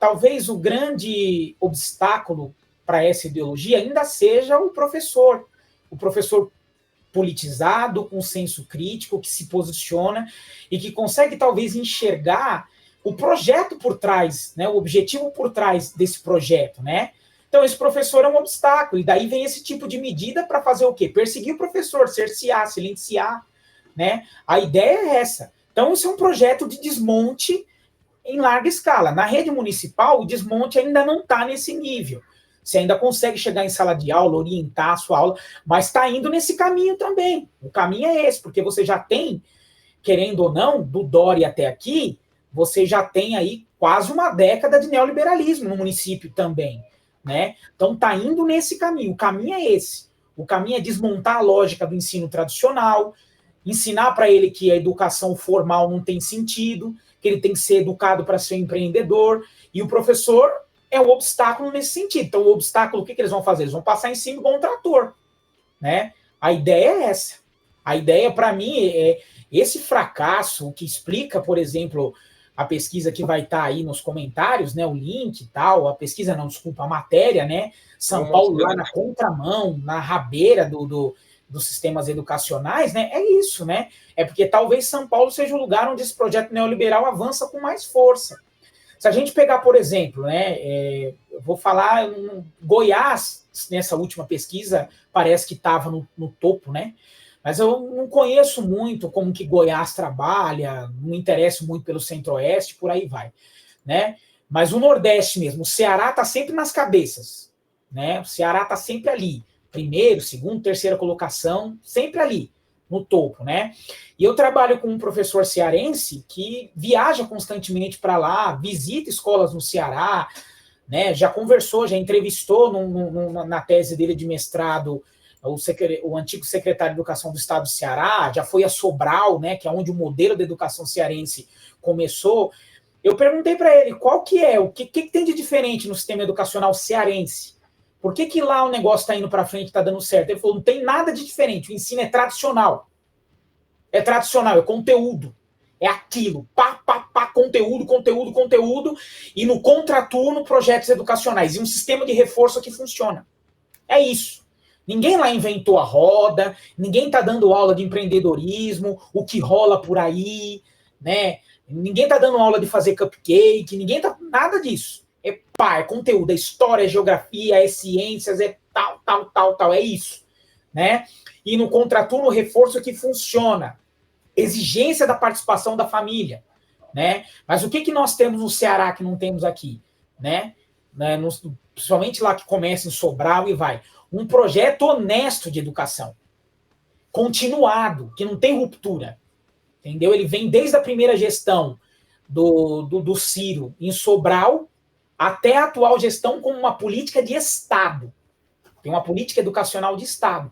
talvez o grande obstáculo para essa ideologia ainda seja o professor politizado, com senso crítico, que se posiciona e que consegue talvez enxergar o projeto por trás, né, o objetivo por trás desse projeto, né? Então, esse professor é um obstáculo, e daí vem esse tipo de medida para fazer o quê? Perseguir o professor, cercear, silenciar, né? A ideia é essa. Então, isso é um projeto de desmonte em larga escala. Na rede municipal, o desmonte ainda não está nesse nível. Você ainda consegue chegar em sala de aula, orientar a sua aula, mas está indo nesse caminho também. O caminho é esse, porque você já tem, querendo ou não, do Dória até aqui, você já tem aí quase uma década de neoliberalismo no município também. Né? Então está indo nesse caminho, o caminho é esse, o caminho é desmontar a lógica do ensino tradicional, ensinar para ele que a educação formal não tem sentido, que ele tem que ser educado para ser empreendedor, e o professor é um obstáculo nesse sentido. Então o obstáculo, o que eles vão fazer? Eles vão passar em cima igual um trator, né? A ideia é essa, a ideia para mim é esse fracasso, que explica, por exemplo, a pesquisa que vai estar aí nos comentários, né, o link e tal, a pesquisa não, desculpa, a matéria, né, São Paulo lá na contramão, na rabeira dos sistemas educacionais, né, é isso, né, é porque talvez São Paulo seja o lugar onde esse projeto neoliberal avança com mais força. Se a gente pegar, por exemplo, né, eu vou falar, Goiás, nessa última pesquisa, parece que estava no topo, né, mas eu não conheço muito como que Goiás trabalha, não me interesso muito pelo Centro-Oeste, por aí vai, né? Mas o Nordeste mesmo, o Ceará está sempre nas cabeças, né? O Ceará está sempre ali, primeiro, segundo, terceira colocação, sempre ali, no topo, né? E eu trabalho com um professor cearense que viaja constantemente para lá, visita escolas no Ceará, né? Já conversou, já entrevistou na tese dele de mestrado o antigo secretário de Educação do Estado do Ceará, já foi a Sobral, né, que é onde o modelo da educação cearense começou. Eu perguntei para ele qual que é, o que tem de diferente no sistema educacional cearense? Por que lá o negócio está indo para frente, está dando certo? Ele falou, não tem nada de diferente, o ensino é tradicional. É tradicional, é conteúdo. É aquilo, conteúdo, e no contraturno, projetos educacionais, e um sistema de reforço que funciona. É isso. Ninguém lá inventou a roda, ninguém está dando aula de empreendedorismo, o que rola por aí, né? Ninguém está dando aula de fazer cupcake, ninguém tá nada disso. É conteúdo, é história, é geografia, é ciências, é tal, é isso, né? E no contraturno, reforço que funciona. Exigência da participação da família, né? Mas o que nós temos no Ceará que não temos aqui, né? Principalmente lá que começa em Sobral e vai. Um projeto honesto de educação, continuado, que não tem ruptura, entendeu? Ele vem desde a primeira gestão do Ciro em Sobral até a atual gestão como uma política de Estado. Tem uma política educacional de Estado,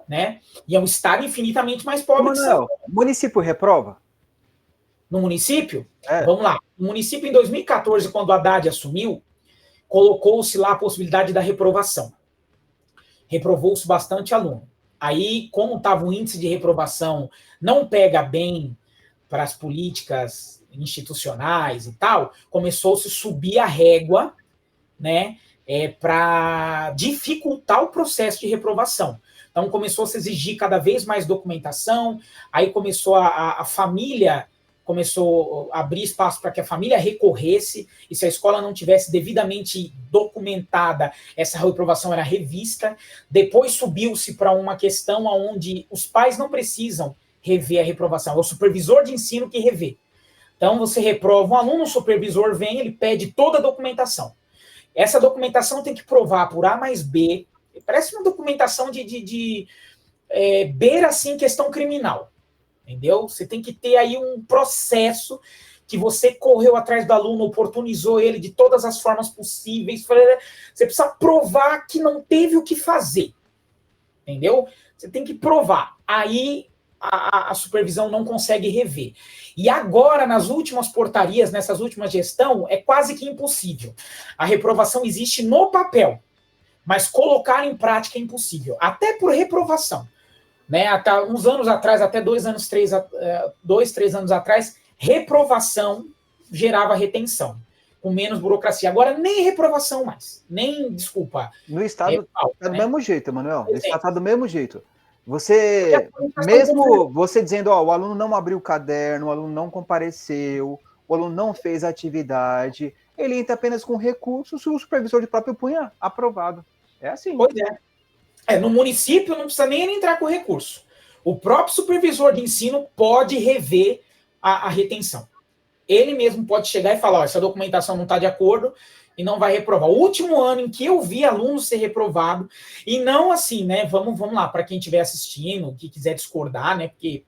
né? E é um Estado infinitamente mais pobre que São Paulo. O município reprova? No município? Vamos lá. No município, em 2014, quando o Haddad assumiu, colocou-se lá a possibilidade da reprovação. Reprovou-se bastante aluno. Aí, como estava o índice de reprovação não pega bem para as políticas institucionais e tal, começou-se a subir a régua, né, para dificultar o processo de reprovação. Então, começou a se exigir cada vez mais documentação, aí começou a família, começou a abrir espaço para que a família recorresse, e se a escola não tivesse devidamente documentada, essa reprovação era revista. Depois subiu-se para uma questão onde os pais não precisam rever a reprovação, é o supervisor de ensino que revê. Então, você reprova um aluno, o supervisor vem, ele pede toda a documentação. Essa documentação tem que provar por A mais B, parece uma documentação de beira, assim, questão criminal, entendeu? Você tem que ter aí um processo que você correu atrás do aluno, oportunizou ele de todas as formas possíveis, você precisa provar que não teve o que fazer, entendeu? Você tem que provar. Aí a supervisão não consegue rever. E agora, nas últimas portarias, nessas últimas gestões, é quase que impossível. A reprovação existe no papel, mas colocar em prática é impossível, até por reprovação. Né? Até uns anos atrás, até 2, 3 anos atrás, reprovação gerava retenção, com menos burocracia. Agora, nem reprovação mais, nem, desculpa. No Estado está do mesmo jeito, Emanuel. No Estado está do mesmo jeito. Você, mesmo você dizendo, ó, o aluno não abriu o caderno, o aluno não compareceu, o aluno não fez a atividade, ele entra apenas com recurso, se o supervisor de próprio punha, aprovado. É assim. Pois é. No município não precisa nem entrar com recurso. O próprio supervisor de ensino pode rever a retenção. Ele mesmo pode chegar e falar, ó, essa documentação não está de acordo e não vai reprovar. O último ano em que eu vi aluno ser reprovado, e não assim, né, vamos lá, para quem estiver assistindo, que quiser discordar, né, porque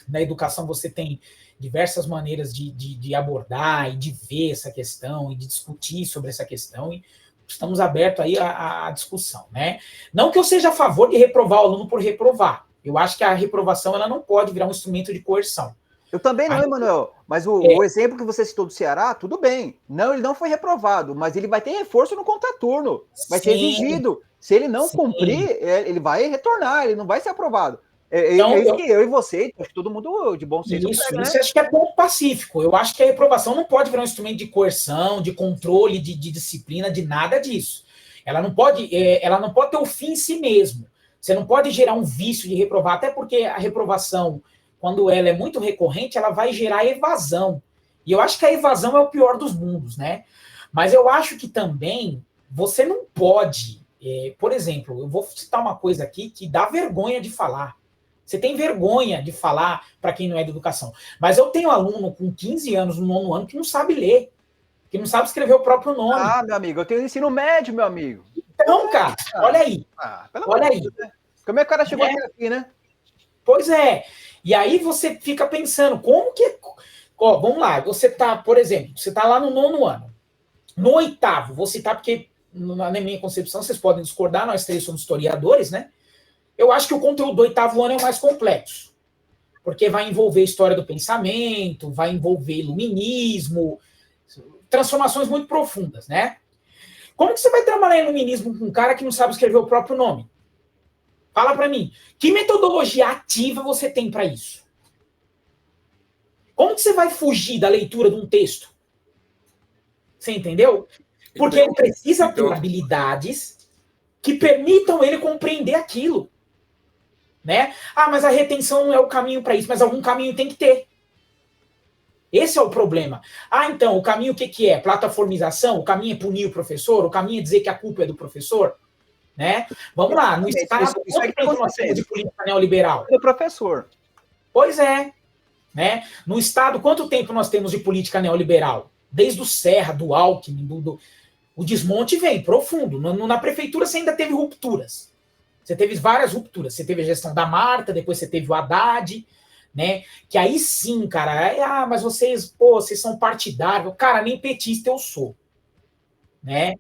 na educação você tem diversas maneiras de abordar e de ver essa questão e de discutir sobre essa questão, e estamos abertos aí à discussão, né? Não que eu seja a favor de reprovar o aluno por reprovar. Eu acho que a reprovação ela não pode virar um instrumento de coerção. Eu também não, Emanuel, mas o exemplo que você citou do Ceará, tudo bem. Não, ele não foi reprovado, mas ele vai ter reforço no contraturno. Vai ser exigido. Se ele não cumprir, ele vai retornar, ele não vai ser aprovado. Então, eu e você, acho que todo mundo de bom senso. Isso acho que é ponto pacífico. Eu acho que a reprovação não pode virar um instrumento de coerção, de controle, de disciplina, de nada disso. Ela não pode ter o fim em si mesmo. Você não pode gerar um vício de reprovar, até porque a reprovação, quando ela é muito recorrente, ela vai gerar evasão. E eu acho que a evasão é o pior dos mundos, né? Mas eu acho que também você não pode... por exemplo, eu vou citar uma coisa aqui que dá vergonha de falar. Você tem vergonha de falar para quem não é de educação. Mas eu tenho aluno com 15 anos no 9º ano que não sabe ler, que não sabe escrever o próprio nome. Ah, meu amigo, eu tenho ensino médio, meu amigo. Então, cara, olha aí. Olha aí. Como é que o cara chegou até aqui, né? Pois é. E aí você fica pensando, como que... Ó, vamos lá, você tá, por exemplo, você tá lá no 9º ano. No 8º, vou citar porque, na minha concepção, vocês podem discordar, nós três somos historiadores, né? Eu acho que o conteúdo do 8º ano é o mais complexo, porque vai envolver história do pensamento, vai envolver iluminismo, transformações muito profundas, né? Como que você vai trabalhar iluminismo com um cara que não sabe escrever o próprio nome? Fala para mim, que metodologia ativa você tem para isso? Como que você vai fugir da leitura de um texto? Você entendeu? Porque ele precisa ter habilidades que permitam ele compreender aquilo. Né? Ah, mas a retenção não é o caminho para isso, mas algum caminho tem que ter. Esse é o problema. Ah, então, o caminho o que é? Plataformização? O caminho é punir o professor? O caminho é dizer que a culpa é do professor? Né? Vamos lá, no Estado, isso é de política neoliberal. Do professor. Pois é. né? No Estado, quanto tempo nós temos de política neoliberal? Desde o Serra, do Alckmin, o desmonte vem profundo. Na prefeitura você ainda teve rupturas. Você teve várias rupturas. Você teve a gestão da Marta, depois você teve o Haddad, né? Que aí sim, cara, mas vocês são partidários. Cara, nem petista eu sou, né?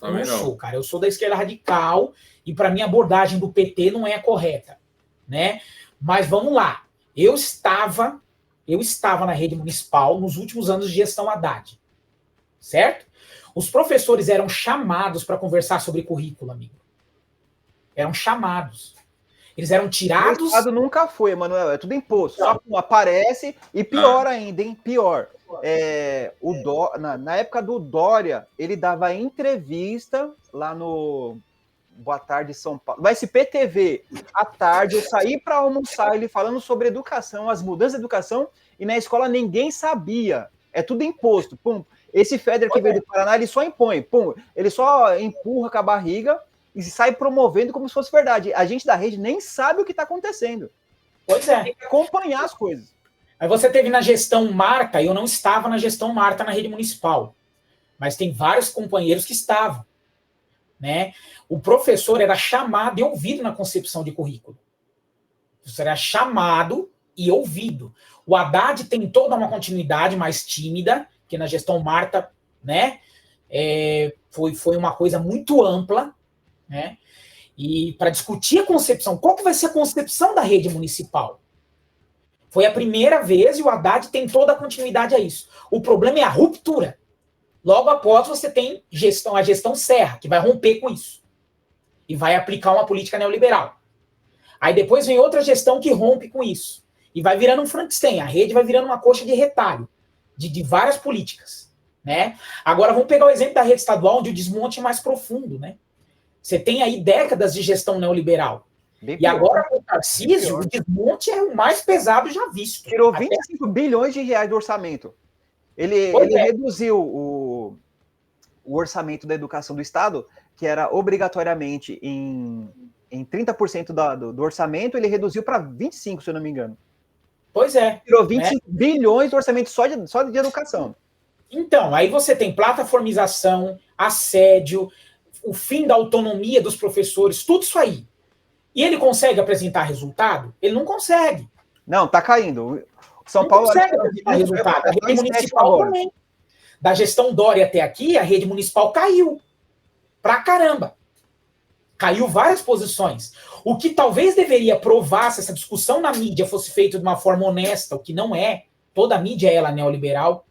Eu não sou, cara. Eu sou da esquerda radical e para mim a abordagem do PT não é a correta, né? Mas vamos lá. Eu estava na rede municipal nos últimos anos de gestão Haddad, certo? Os professores eram chamados para conversar sobre currículo, amigo. Eram chamados. Eles eram tirados... O Estado nunca foi, Emanuel. É tudo imposto. Só aparece e pior ainda, hein? Pior. Na época do Dória, ele dava entrevista lá no Boa Tarde São Paulo, no SPTV, à tarde, eu saí para almoçar, ele falando sobre educação, as mudanças da educação, e na escola ninguém sabia. É tudo imposto. Pum. Esse Feder que veio do Paraná, ele só impõe. Pum. Ele só empurra com a barriga e sai promovendo como se fosse verdade. A gente da rede nem sabe o que está acontecendo. Pois é. Tem que acompanhar as coisas. Aí você teve na gestão Marta, eu não estava na gestão Marta na rede municipal, mas tem vários companheiros que estavam, né? O professor era chamado e ouvido na concepção de currículo. O professor era chamado e ouvido. O Haddad tentou dar uma continuidade mais tímida, que na gestão Marta, né? Foi uma coisa muito ampla, né? E para discutir a concepção, qual que vai ser a concepção da rede municipal? Foi a primeira vez e o Haddad tentou dar continuidade a isso. O problema é a ruptura. Logo após você tem a gestão Serra, que vai romper com isso. E vai aplicar uma política neoliberal. Aí depois vem outra gestão que rompe com isso. E vai virando um Frankenstein. A rede vai virando uma coxa de retalho de várias políticas, né? Agora vamos pegar o exemplo da rede estadual, onde o desmonte é mais profundo, né? Você tem aí décadas de gestão neoliberal. E agora, com o Tarcísio, o desmonte é o mais pesado já visto. Tirou 25 bilhões de reais do orçamento. Ele reduziu o orçamento da educação do Estado, que era obrigatoriamente em 30% do orçamento, ele reduziu para 25%, se eu não me engano. Pois é. Tirou 25 bilhões de orçamento só de educação. Então, aí você tem plataformização, assédio, o fim da autonomia dos professores, tudo isso aí. E ele consegue apresentar resultado? Ele não consegue. Não, tá caindo. São não Paulo consegue apresentar resultado. A rede municipal também. Da gestão Dória até aqui, a rede municipal caiu. Pra caramba. Caiu várias posições. O que talvez deveria provar, se essa discussão na mídia fosse feita de uma forma honesta, o que não é, toda a mídia é neoliberal,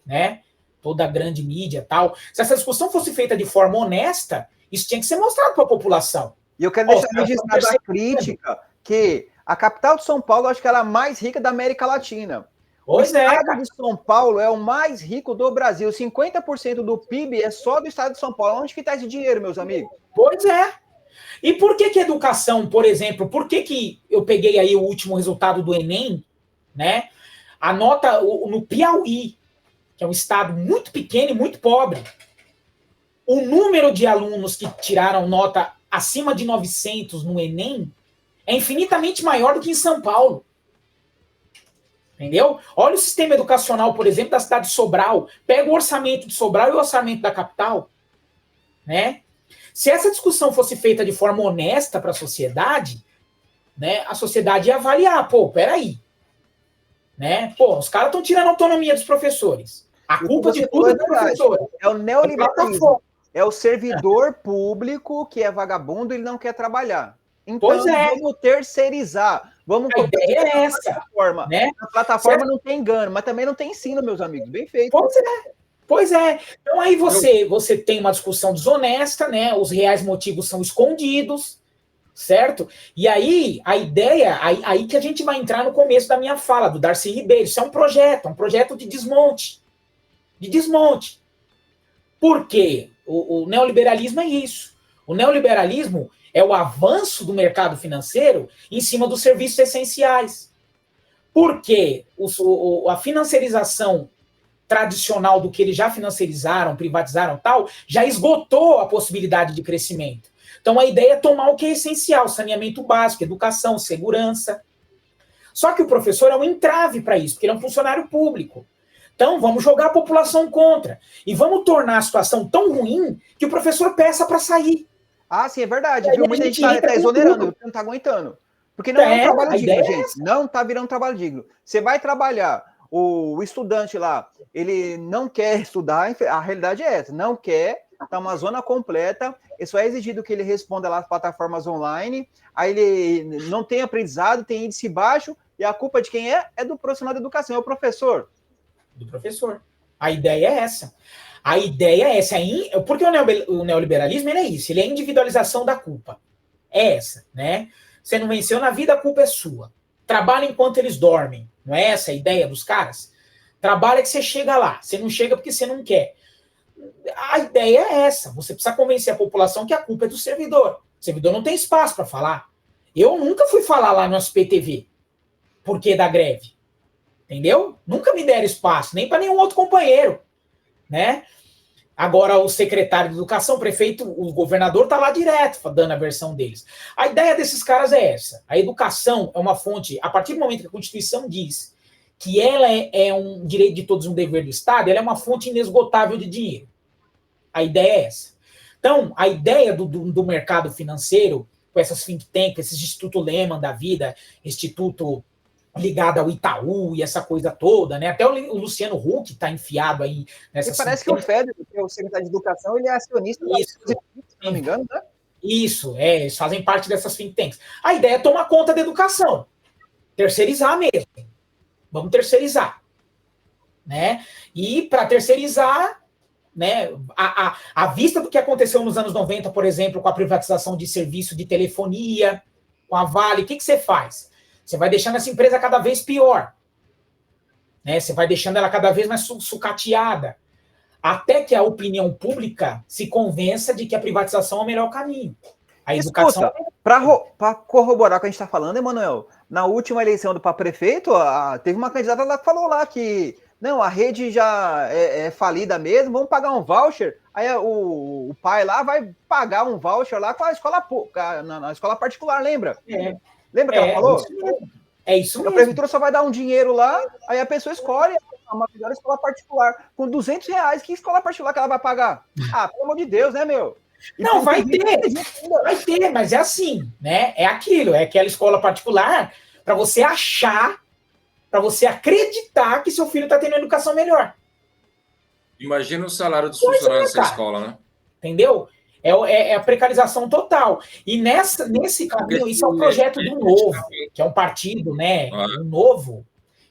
né? Toda a grande mídia e tal. Se essa discussão fosse feita de forma honesta, isso tinha que ser mostrado para a população. E eu quero deixar registrada a crítica que a capital de São Paulo, eu acho que ela é a mais rica da América Latina. Pois o estado de São Paulo é o mais rico do Brasil. 50% do PIB é só do estado de São Paulo. Onde que está esse dinheiro, meus amigos? Pois é. E por que educação, por exemplo, por que eu peguei aí o último resultado do Enem, né? A nota no Piauí, que é um estado muito pequeno e muito pobre, o número de alunos que tiraram nota acima de 900 no Enem é infinitamente maior do que em São Paulo. Entendeu? Olha o sistema educacional, por exemplo, da cidade de Sobral. Pega o orçamento de Sobral e o orçamento da capital. Né? Se essa discussão fosse feita de forma honesta para a sociedade, né, a sociedade ia avaliar. Pô, peraí. Né? Pô, os caras estão tirando a autonomia dos professores. A culpa de tudo é do professor. É o neoliberalismo. É o servidor público que é vagabundo e ele não quer trabalhar. Então, vamos terceirizar. Vamos a ideia é essa. Plataforma. Né? A plataforma não tem engano, mas também não tem ensino, meus amigos. Bem feito. Pois é. Então aí você tem uma discussão desonesta, né? Os reais motivos são escondidos, certo? E aí, a ideia, aí que a gente vai entrar no começo da minha fala, do Darcy Ribeiro. Isso é um projeto de desmonte. De desmonte. Por quê? O neoliberalismo é isso. O neoliberalismo é o avanço do mercado financeiro em cima dos serviços essenciais. Porque a financiarização tradicional do que eles já financiarizaram, privatizaram tal, já esgotou a possibilidade de crescimento. Então a ideia é tomar o que é essencial, saneamento básico, educação, segurança. Só que o professor é um entrave para isso, porque ele é um funcionário público. Então, vamos jogar a população contra. E vamos tornar a situação tão ruim que o professor peça para sair. Ah, sim, é verdade. Viu? Muita gente tá exonerando, não tá aguentando. Porque não é um trabalho digno, gente. Não tá virando trabalho digno. Você vai trabalhar, o estudante lá, ele não quer estudar, a realidade é essa, não quer, tá uma zona completa, é só exigido que ele responda lá nas plataformas online, aí ele não tem aprendizado, tem índice baixo, e a culpa de quem é? É do profissional da educação, é o professor. Do professor. A ideia é essa. A ideia é essa. Porque o neoliberalismo ele é isso, ele é a individualização da culpa. É essa, né? Você não venceu na vida, a culpa é sua. Trabalha enquanto eles dormem. Não é essa a ideia dos caras? Trabalha que você chega lá. Você não chega porque você não quer. A ideia é essa. Você precisa convencer a população que a culpa é do servidor. O servidor não tem espaço para falar. Eu nunca fui falar lá no SPTV porque da greve. Entendeu? Nunca me deram espaço, nem para nenhum outro companheiro, né? Agora, o secretário de educação, o prefeito, o governador está lá direto, dando a versão deles. A ideia desses caras é essa. A educação é uma fonte, a partir do momento que a Constituição diz que ela é um direito de todos, um dever do Estado, ela é uma fonte inesgotável de dinheiro. A ideia é essa. Então, a ideia do mercado financeiro, com essas think tanks, esses Instituto Lehman da vida, Instituto ligado ao Itaú e essa coisa toda, né? Até o Luciano Huck está enfiado aí nessa. E parece que o FED, que é o secretário de Educação, ele é acionista da Isso, se não me engano, né? Isso, eles fazem parte dessas think tanks. A ideia é tomar conta da educação, terceirizar mesmo. Vamos terceirizar, né? E para terceirizar, né? À vista do que aconteceu nos anos 90, por exemplo, com a privatização de serviço de telefonia, com a Vale, o que você faz? Você vai deixando essa empresa cada vez pior. Né? Você vai deixando ela cada vez mais sucateada. Até que a opinião pública se convença de que a privatização é o melhor caminho. A educação... Para corroborar o que a gente está falando, Emanuel, na última eleição para prefeito, teve uma candidata lá que falou lá que não, a rede já é falida mesmo, vamos pagar um voucher. Aí o pai lá vai pagar um voucher lá com a escola na escola particular, lembra? Lembra que ela falou? É isso mesmo. A prefeitura só vai dar um dinheiro lá, aí a pessoa escolhe uma melhor escola particular. Com R$200, que escola particular que ela vai pagar? Ah, pelo amor de Deus, né, meu? Não, vai ter, mas é assim, né? É aquilo, é aquela escola particular para você achar, para você acreditar que seu filho está tendo uma educação melhor. Imagina o salário dos funcionários dessa escola, né? Entendeu? É a precarização total. E nesse caminho, isso é um projeto do Novo, que é um partido, né? O Novo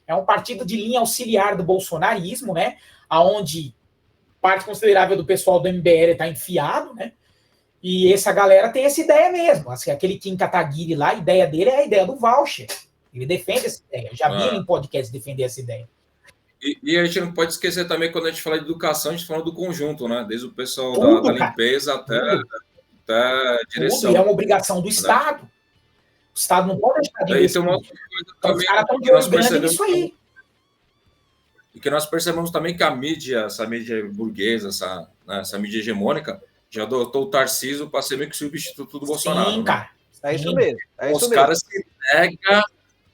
é um partido de linha auxiliar do bolsonarismo, né? Onde parte considerável do pessoal do MBL está enfiado, né? E essa galera tem essa ideia mesmo. Assim, aquele Kim Kataguiri lá, a ideia dele é a ideia do voucher. Ele defende essa ideia. Eu já vi ele em podcast defender essa ideia. E a gente não pode esquecer também, quando a gente fala de educação, a gente fala do conjunto, né? Desde o pessoal da limpeza até a direção. Tudo, e é uma obrigação do Estado. O Estado não pode deixar de investir. Então, os caras estão de olho grande nisso aí. E que nós percebemos também que a mídia, essa mídia burguesa, essa mídia hegemônica, já adotou o Tarcísio para ser meio que substituto do Bolsonaro. Sim, cara. É isso mesmo.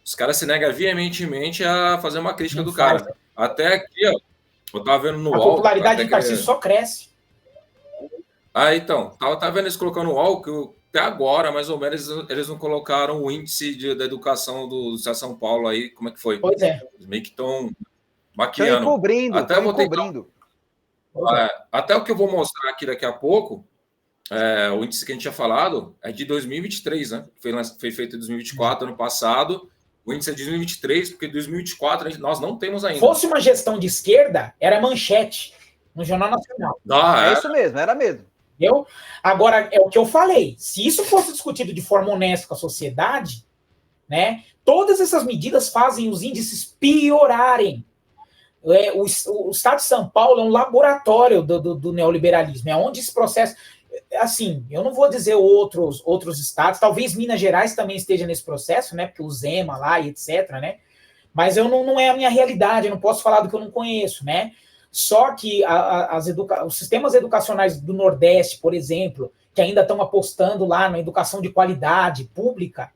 Os caras se negam veementemente a fazer uma crítica do cara. Até aqui, ó, eu tava vendo no UOL... A popularidade do Tarcísio só cresce. Então, tava vendo eles colocando no UOL que até agora, mais ou menos, eles não colocaram o índice da educação do Estado de São Paulo aí, como é que foi? Pois é. Eles meio que estão maquiando. Estão encobrindo, até o que eu vou mostrar aqui daqui a pouco, o índice que a gente tinha falado é de 2023, né? Foi feito em 2024, ano passado. O índice é de 2023, porque 2024 nós não temos ainda. Fosse uma gestão de esquerda, era manchete no Jornal Nacional. É isso mesmo, era mesmo. Entendeu? Agora, é o que eu falei. Se isso fosse discutido de forma honesta com a sociedade, né, todas essas medidas fazem os índices piorarem. O Estado de São Paulo é um laboratório do neoliberalismo. É onde esse processo... Assim, eu não vou dizer outros estados, talvez Minas Gerais também esteja nesse processo, né? Porque o Zema lá e etc, né? Mas não é a minha realidade, eu não posso falar do que eu não conheço, né? Só que os sistemas educacionais do Nordeste, por exemplo, que ainda estão apostando lá na educação de qualidade pública,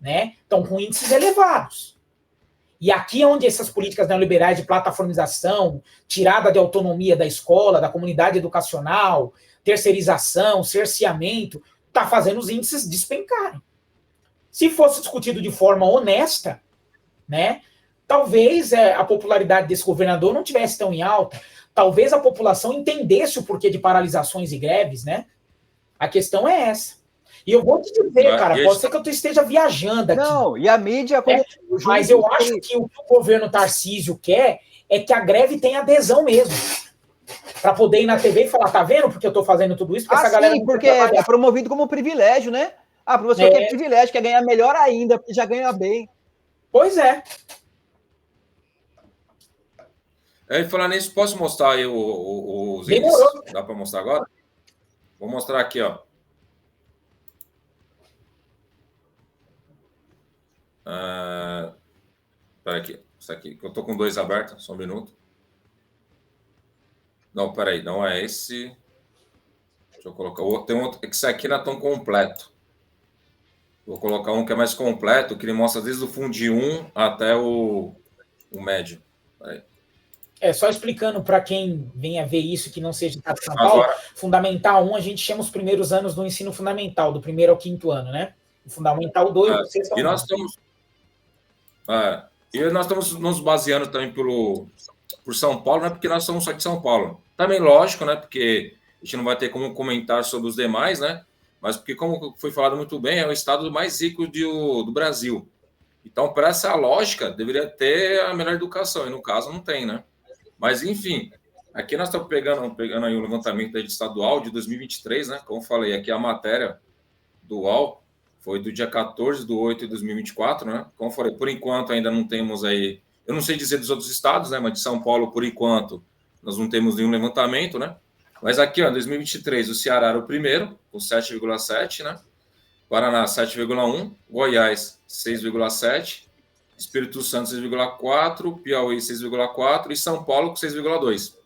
né? Estão com índices elevados. E aqui é onde essas políticas neoliberais de plataformização, tirada de autonomia da escola, da comunidade educacional, terceirização, cerceamento, está fazendo os índices despencarem. Se fosse discutido de forma honesta, né, talvez a popularidade desse governador não tivesse tão em alta, talvez a população entendesse o porquê de paralisações e greves, né? A questão é essa. E eu vou te dizer, cara, pode ser que eu esteja viajando aqui. Não, e a mídia... Mas eu acho que o que o governo Tarcísio quer é que a greve tenha adesão mesmo. Para poder ir na TV e falar, tá vendo porque eu tô fazendo tudo isso? Porque essa galera sim, porque é promovido como privilégio, né? Ah, professor quer privilégio, quer ganhar melhor ainda, porque já ganha bem. Pois é. Falar nisso, posso mostrar aí os índices? Dá para mostrar agora? Vou mostrar aqui, ó. Espera aqui. Isso aqui, eu tô com 2 abertos, só um minuto. Não, peraí, não é esse. Deixa eu colocar. Tem outro, que esse aqui não é tão completo. Vou colocar um que é mais completo, que ele mostra desde o fundo 1 até o médio. Peraí. Só explicando para quem venha ver isso que não seja de São Paulo, Fundamental 1 a gente chama os primeiros anos do ensino fundamental, do 1º ao 5º ano, né? O Fundamental 2 do 6º ao 9º. E nós estamos nos baseando também por São Paulo, né? Porque nós somos só de São Paulo. Também lógico, né? Porque a gente não vai ter como comentar sobre os demais, né? Mas porque, como foi falado muito bem, é o estado mais rico do Brasil. Então, para essa lógica, deveria ter a melhor educação. E no caso, não tem, né? Mas, enfim, aqui nós estamos pegando aí o levantamento da rede estadual de 2023, né? Como eu falei, aqui a matéria do UOL foi do dia 14/8 de 2024, né? Como eu falei, por enquanto ainda não temos aí... Eu não sei dizer dos outros estados, né? Mas de São Paulo, por enquanto, nós não temos nenhum levantamento, né? Mas aqui, ó, 2023, o Ceará era o primeiro, com 7,7, né? Paraná, 7,1. Goiás, 6,7. Espírito Santo, 6,4. Piauí, 6,4. E São Paulo, com 6,2.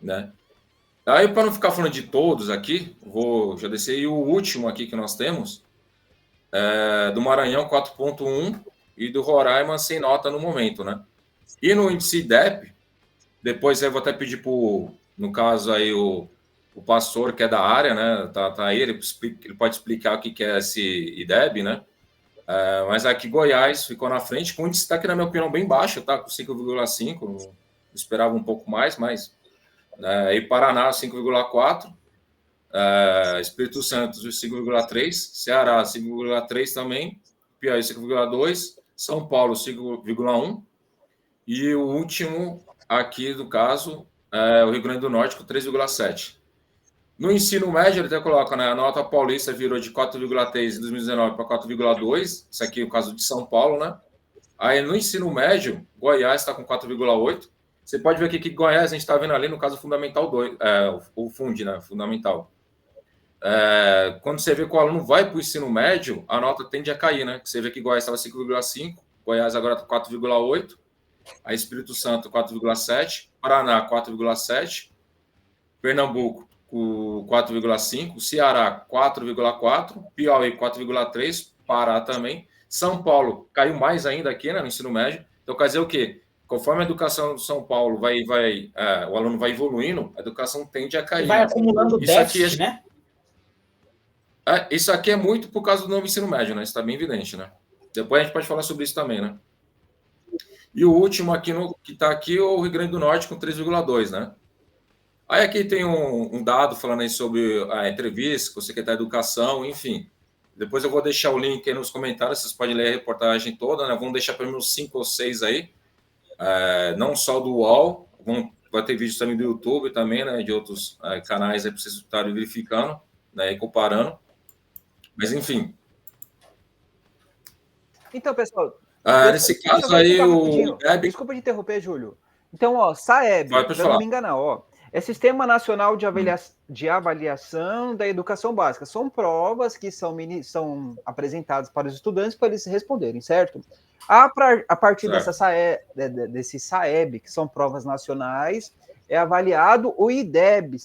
Né? Aí, para não ficar falando de todos aqui, vou já descer. E o último aqui que nós temos é do Maranhão, 4,1. E do Roraima, sem nota no momento, né? E no índice IDEB, depois eu vou até pedir para, no caso aí, o pastor, que é da área, né? Tá aí, ele pode explicar o que é esse IDEB, né? Mas aqui Goiás ficou na frente, com um destaque, na minha opinião, bem baixo, tá? Com 5,5, esperava um pouco mais, mas... e Paraná, 5,4. Espírito Santo, 5,3. Ceará, 5,3 também. Piauí, 5,2. São Paulo, 5,1. E o último aqui, do caso, é o Rio Grande do Norte, com 3,7. No ensino médio, ele até coloca, né? A nota paulista virou de 4,3 em 2019 para 4,2. Isso aqui é o caso de São Paulo, né? Aí no ensino médio, Goiás está com 4,8. Você pode ver aqui que Goiás, a gente está vendo ali no caso Fundamental 2, o FUND, né? Fundamental. Quando você vê que o aluno vai para o ensino médio, a nota tende a cair, né? Você vê que Goiás estava 5,5, Goiás agora está 4,8, a Espírito Santo 4,7, Paraná 4,7, Pernambuco com 4,5, Ceará 4,4, Piauí 4,3, Pará também, São Paulo caiu mais ainda aqui, né, no ensino médio. Então quer dizer o quê? Conforme a educação do São Paulo o aluno vai evoluindo, a educação tende a cair. Vai acumulando déficit, né? Isso aqui é muito por causa do novo ensino médio, né? Isso está bem evidente, né? Depois a gente pode falar sobre isso também, né? E o último aqui, que está aqui, é o Rio Grande do Norte, com 3,2, né? Aí aqui tem um dado falando aí sobre a entrevista com o secretário de Educação, enfim. Depois eu vou deixar o link aí nos comentários, vocês podem ler a reportagem toda, né? Vamos deixar pelo menos 5 ou 6 aí. Não só do UOL, vai ter vídeos também do YouTube também, né? De outros canais aí para vocês estarem verificando, né? E comparando. Mas, enfim. Então, pessoal... nesse caso aí, o... Desculpa te interromper, Júlio. Então, ó, SAEB, para não me enganar, ó, é Sistema Nacional de Avaliação da Educação Básica. São provas que são apresentadas para os estudantes para eles responderem, certo? A partir desse SAEB, que são provas nacionais, é avaliado o IDEB,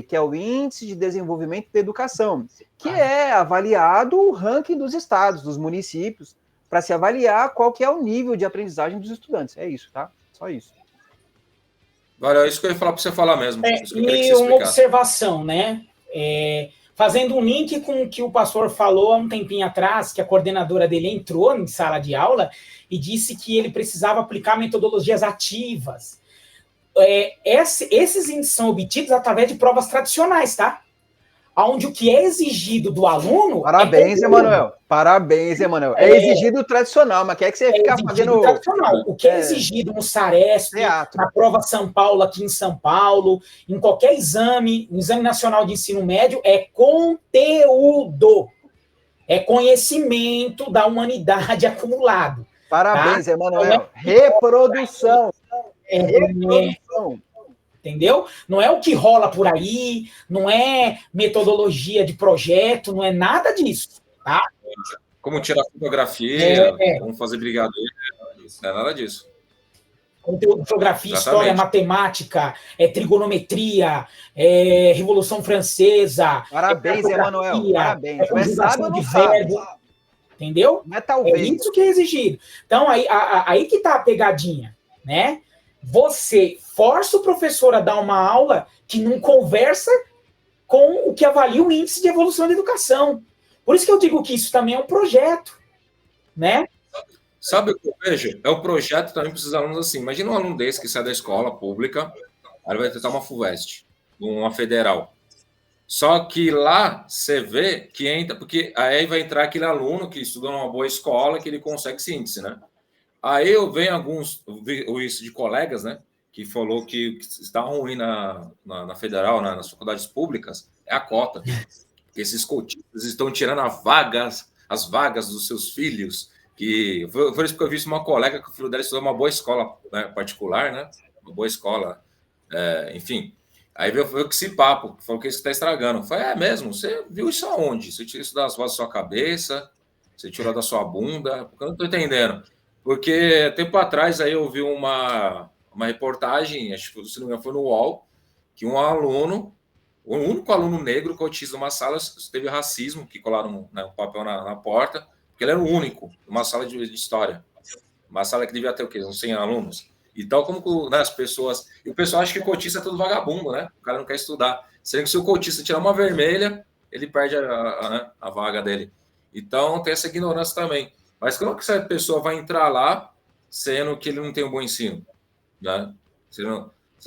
que é o Índice de Desenvolvimento da Educação, que é avaliado o ranking dos estados, dos municípios, para se avaliar qual que é o nível de aprendizagem dos estudantes. É isso, tá? Só isso. Olha, é isso que eu ia falar para você falar mesmo. E uma observação, né? Fazendo um link com o que o pastor falou há um tempinho atrás, que a coordenadora dele entrou em sala de aula e disse que ele precisava aplicar metodologias ativas. Esses índices são obtidos através de provas tradicionais, tá? Onde o que é exigido do aluno... Parabéns, Emanuel. Parabéns, Emanuel. É exigido tradicional, mas quer que você ficar fazendo... tradicional. O que é exigido no Saresp, na prova São Paulo, aqui em São Paulo, em qualquer exame, no Exame Nacional de Ensino Médio, é conteúdo. É conhecimento da humanidade acumulado. Parabéns, tá? Emanuel. Reprodução. Reprodução. Entendeu? Não é o que rola por aí, não é metodologia de projeto, não é nada disso, tá? Como tirar fotografia, como fazer brigadeiro, não é nada disso. Conteúdo de geografia, história, matemática, trigonometria, Revolução Francesa. Parabéns, Emanuel. Parabéns. Conjugação de verbo. Entendeu? Não é talvez. É isso que é exigido. Então, aí que tá a pegadinha, né? Você força o professor a dar uma aula que não conversa com o que avalia o índice de evolução da educação. Por isso que eu digo que isso também é um projeto, né? Sabe o que eu vejo? É o projeto também para esses alunos assim. Imagina um aluno desse que sai da escola pública, aí ele vai tentar uma FUVEST, uma federal. Só que lá você vê que entra, porque aí vai entrar aquele aluno que estudou numa boa escola, que ele consegue esse índice, né? Aí eu venho isso de colegas, né, que falou que está ruim na federal, nas faculdades públicas, é a cota. Esses cotistas estão tirando as vagas dos seus filhos. Foi isso que eu vi uma colega que o filho dela estudou uma boa escola, né, particular, né, uma boa escola, enfim. Aí veio com esse papo, falou que isso está estragando. Eu falei, é mesmo? Você viu isso aonde? Você tirou isso das vozes da sua cabeça? Você tirou da sua bunda? Porque eu não estou entendendo. Porque tempo atrás aí eu vi uma reportagem, acho que se não me engano foi no UOL, que um aluno, o único aluno negro que autista numa sala teve racismo, que colaram um papel na porta, porque ele era o único, numa sala de história. Uma sala que devia ter o quê? Uns 100 alunos. Então, como as pessoas... E o pessoal acha que cotista é todo vagabundo, né? O cara não quer estudar. Sendo que se o cotista tirar uma vermelha, ele perde a vaga dele. Então, tem essa ignorância também. Mas como que essa pessoa vai entrar lá sendo que ele não tem um bom ensino? Né? Você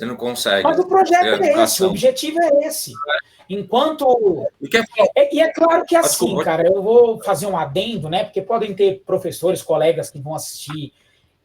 não consegue. Mas o projeto é esse, o objetivo é esse. Enquanto... E é claro que assim, cara, eu vou fazer um adendo, né? Porque podem ter professores, colegas que vão assistir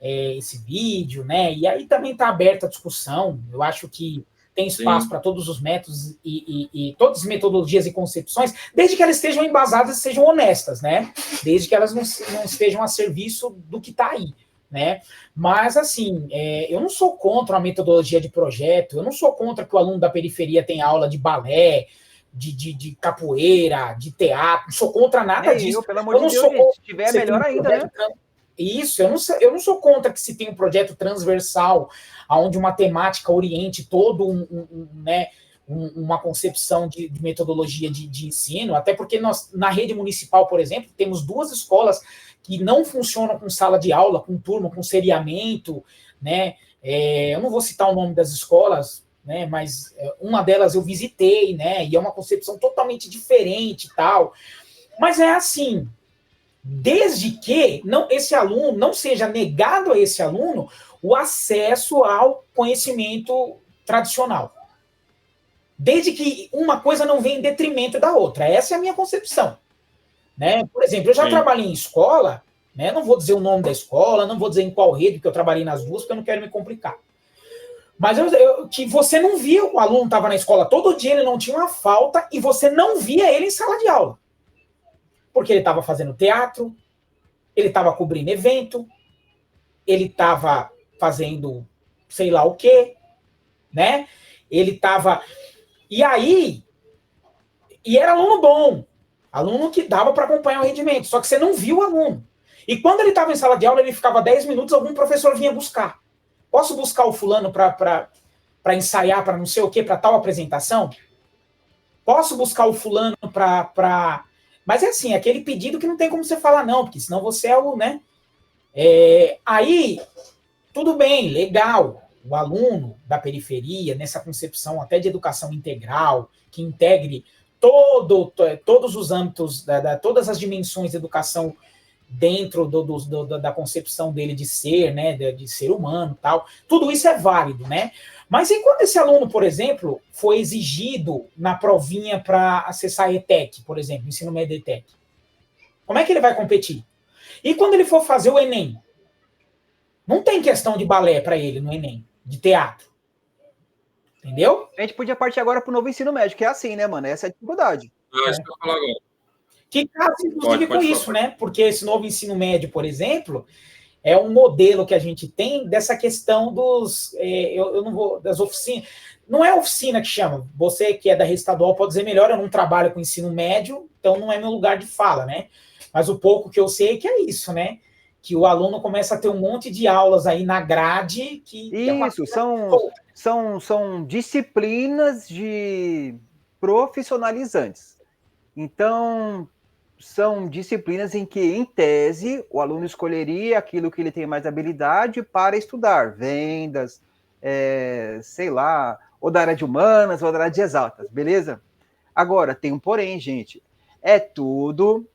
esse vídeo, né? E aí também está aberta a discussão. Eu acho que tem espaço para todos os métodos e todas as metodologias e concepções, desde que elas estejam embasadas e sejam honestas, né? Desde que elas não estejam a serviço do que está aí, né? Mas, assim, eu não sou contra a metodologia de projeto, eu não sou contra que o aluno da periferia tenha aula de balé, de capoeira, de teatro, não sou contra nada disso. Pelo amor de Deus, se tiver melhor ainda, né? Isso, eu não sou contra que se tenha um projeto transversal, onde uma temática oriente todo uma concepção de metodologia de ensino, até porque nós, na rede municipal, por exemplo, temos 2 escolas que não funcionam com sala de aula, com turma, com seriamento, né? Eu não vou citar o nome das escolas, né? Mas uma delas eu visitei, né? E é uma concepção totalmente diferente e tal. Mas é assim... Desde que esse aluno não seja negado a esse aluno o acesso ao conhecimento tradicional. Desde que uma coisa não venha em detrimento da outra. Essa é a minha concepção. Né? Por exemplo, eu já trabalhei em escola, né? Não vou dizer o nome da escola, não vou dizer em qual rede, porque eu trabalhei nas 2, porque eu não quero me complicar. Mas que você não via, o aluno estava na escola todo dia, ele não tinha uma falta, e você não via ele em sala de aula. Porque ele estava fazendo teatro, ele estava cobrindo evento, ele estava fazendo sei lá o quê, né? Ele estava... E aí... E era aluno bom, aluno que dava para acompanhar o rendimento, só que você não viu o aluno. E quando ele estava em sala de aula, ele ficava 10 minutos, algum professor vinha buscar. Posso buscar o fulano para ensaiar, para não sei o quê, para tal apresentação? Posso buscar o fulano para Mas é assim, aquele pedido que não tem como você falar não, porque senão você é o, né? Aí, tudo bem, legal. O aluno da periferia, nessa concepção até de educação integral, que integre todos os âmbitos, todas as dimensões da educação dentro da concepção dele de ser, né, de ser humano, tal. Tudo isso é válido, né? Mas e quando esse aluno, por exemplo, foi exigido na provinha para acessar a ETEC, por exemplo, ensino médio ETEC? Como é que ele vai competir? E quando ele for fazer o Enem? Não tem questão de balé para ele no Enem, de teatro. Entendeu? A gente podia partir agora para o novo ensino médio, que é assim, né, mano? Essa é a dificuldade. Isso que eu falar agora. Que casa, inclusive, com isso, né? Porque esse novo ensino médio, por exemplo, é um modelo que a gente tem dessa questão dos... eu não vou... Das oficinas... Não é oficina que chama. Você que é da rede estadual pode dizer melhor, eu não trabalho com ensino médio, então não é meu lugar de fala, né? Mas o pouco que eu sei é que é isso, né? Que o aluno começa a ter um monte de aulas aí na grade que... Isso, são disciplinas de profissionalizantes. Então, são disciplinas em que, em tese, o aluno escolheria aquilo que ele tem mais habilidade para estudar. Vendas, sei lá, ou da área de humanas, ou da área de exatas, beleza? Agora, tem um porém, gente. É tudo...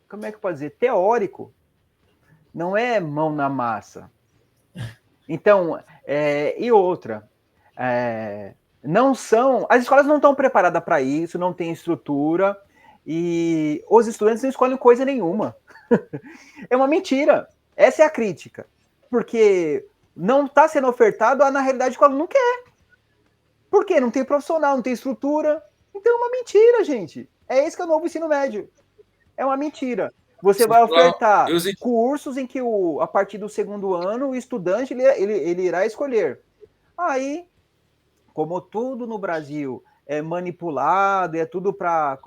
como é que pode dizer? Teórico. Não é mão na massa. Então, e outra, não são... As escolas não estão preparadas para isso, não tem estrutura, e os estudantes não escolhem coisa nenhuma. É uma mentira. Essa é a crítica. Porque não está sendo ofertado, na realidade, o aluno não quer. Por quê? Não tem profissional, não tem estrutura. Então é uma mentira, gente. É esse que é o novo ensino médio. É uma mentira. Você vai ofertar cursos em que, a partir do segundo ano, o estudante ele irá escolher. Aí, como tudo no Brasil é manipulado, é tudo para,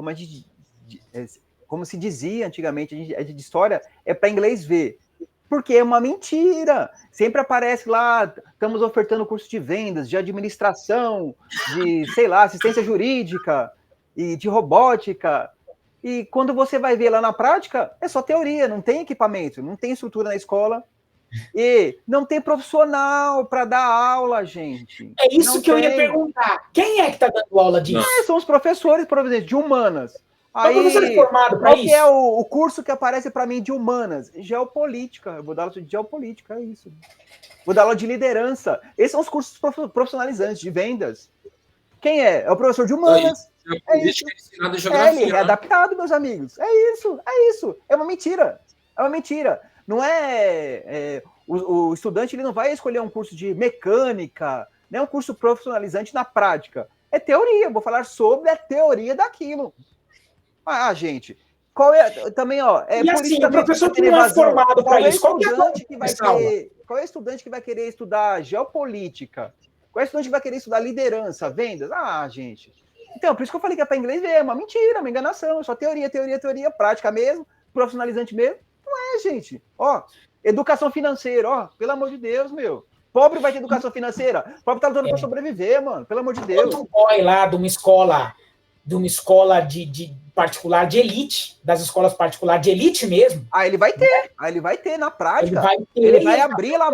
como se dizia antigamente, a gente de história, é para inglês ver. Porque é uma mentira. Sempre aparece lá, estamos ofertando curso de vendas, de administração, de, sei lá, assistência jurídica e de robótica. E quando você vai ver lá na prática, é só teoria, não tem equipamento, não tem estrutura na escola. E não tem profissional para dar aula, gente. É isso não que eu ia perguntar. Quem é que está dando aula disso? São os professores, por exemplo, de humanas. Aí, professor formado para isso? Qual que é o curso que aparece para mim de humanas? Geopolítica. Eu vou dar aula de geopolítica, é isso. Vou dar aula de liderança. Esses são os cursos profissionalizantes, de vendas. Quem é? É o professor de humanas. Ele é adaptado, meus amigos. É isso. É uma mentira. É uma mentira. Não o estudante ele não vai escolher um curso de mecânica, nem um curso profissionalizante na prática. É teoria. Vou falar sobre a teoria daquilo. Gente, qual é também, ó, e por assim, isso o professor que não é formado para isso, qual é o estudante que vai querer estudar geopolítica? Qual é o estudante que vai querer estudar liderança, vendas? Gente. Então, por isso que eu falei que é para inglês ver, é uma mentira, uma enganação, é só teoria, prática mesmo, profissionalizante mesmo. Não é, gente. Ó, educação financeira, ó, pelo amor de Deus, meu. Pobre vai ter educação financeira? Pobre tá lutando para sobreviver, mano, pelo amor de Deus. Quanto boy lá de uma escola de particular de elite, das escolas particulares de elite mesmo. Ele vai ter na prática. Ele vai abrir lá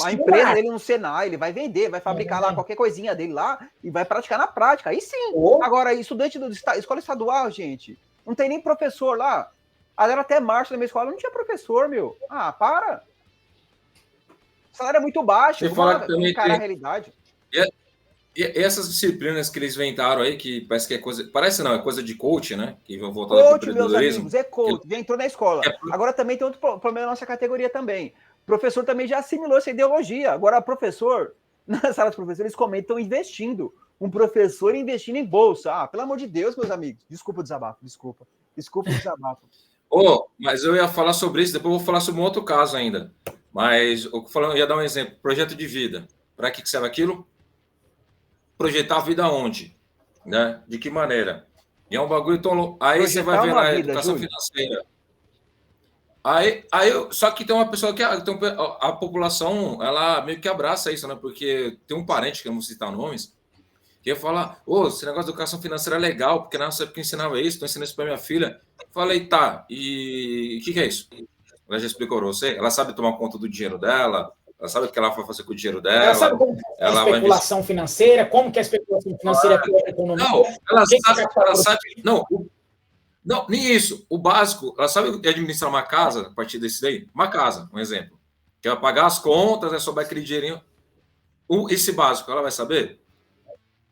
a empresa dele no Senai, ele vai vender, vai fabricar lá qualquer coisinha dele lá e vai praticar na prática. Aí sim. Agora, estudante da escola estadual, gente, não tem nem professor lá. Era até março na minha escola, não tinha professor, meu. Para. O salário é muito baixo. Vamos encarar a realidade. E essas disciplinas que eles inventaram aí, que parece que é coisa... Parece não, é coisa de coach, né? Que vão voltar ao empreendedorismo. Meus amigos, é coach. Já entrou na escola. Agora também tem outro problema na nossa categoria também. O professor também já assimilou essa ideologia. Agora, professor, na sala dos professores, eles comentam investindo. Um professor investindo em bolsa. Pelo amor de Deus, meus amigos. Desculpa o desabafo, desculpa. Desculpa o desabafo. Mas eu ia falar sobre isso, depois eu vou falar sobre um outro caso ainda. Mas eu ia dar um exemplo. Projeto de vida. Para que serve aquilo? Projetar a vida onde? Né? De que maneira? E é um bagulho tão... Aí você vai ver na educação financeira. Só que tem uma pessoa que... a população, ela meio que abraça isso, né? Porque tem um parente, que eu não vou citar nomes, Que ia falar, ô, esse negócio de educação financeira é legal, porque na nossa época eu ensinava isso, estou ensinando isso para minha filha. Falei, tá, e o que é isso? Ela já explicou para você? Ela sabe tomar conta do dinheiro dela, ela sabe o que ela vai fazer com o dinheiro Ela sabe dela, como é a ela vai investir. especulação financeira, como que a especulação financeira é pior que a economia. Não, ela sabe, não, nem isso. O básico, ela sabe administrar uma casa, a partir desse daí? Uma casa, um exemplo. Que ela pagar as contas, é souber aquele dinheirinho. Esse básico, ela vai saber?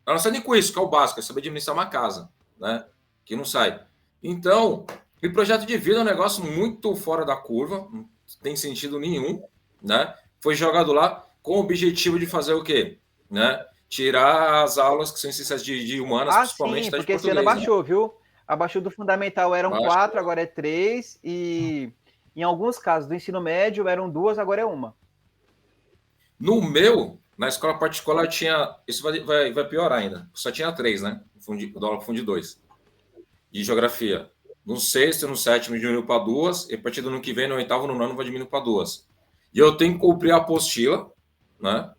Ela não sabe nem com isso, que é o básico, é saber administrar uma casa, né? Que não sai. Então, o projeto de vida é um negócio muito fora da curva, não tem sentido nenhum, né? Foi jogado lá com o objetivo de fazer o quê? Né? Tirar as aulas que são essenciais de humanas, principalmente sim, da de porque esse ano português. abaixou, viu? Abaixou do fundamental, eram 4, agora é 3, e em alguns casos do ensino médio eram 2, agora é 1. No meu, na escola particular, tinha. Isso vai piorar ainda. Só tinha 3, né? Eu dou aula Fundi 2. De geografia. No sexto e no sétimo diminuiu para 2, e a partir do ano que vem, no oitavo e no nono, vai diminuir para 2. E eu tenho que cumprir a apostila, né?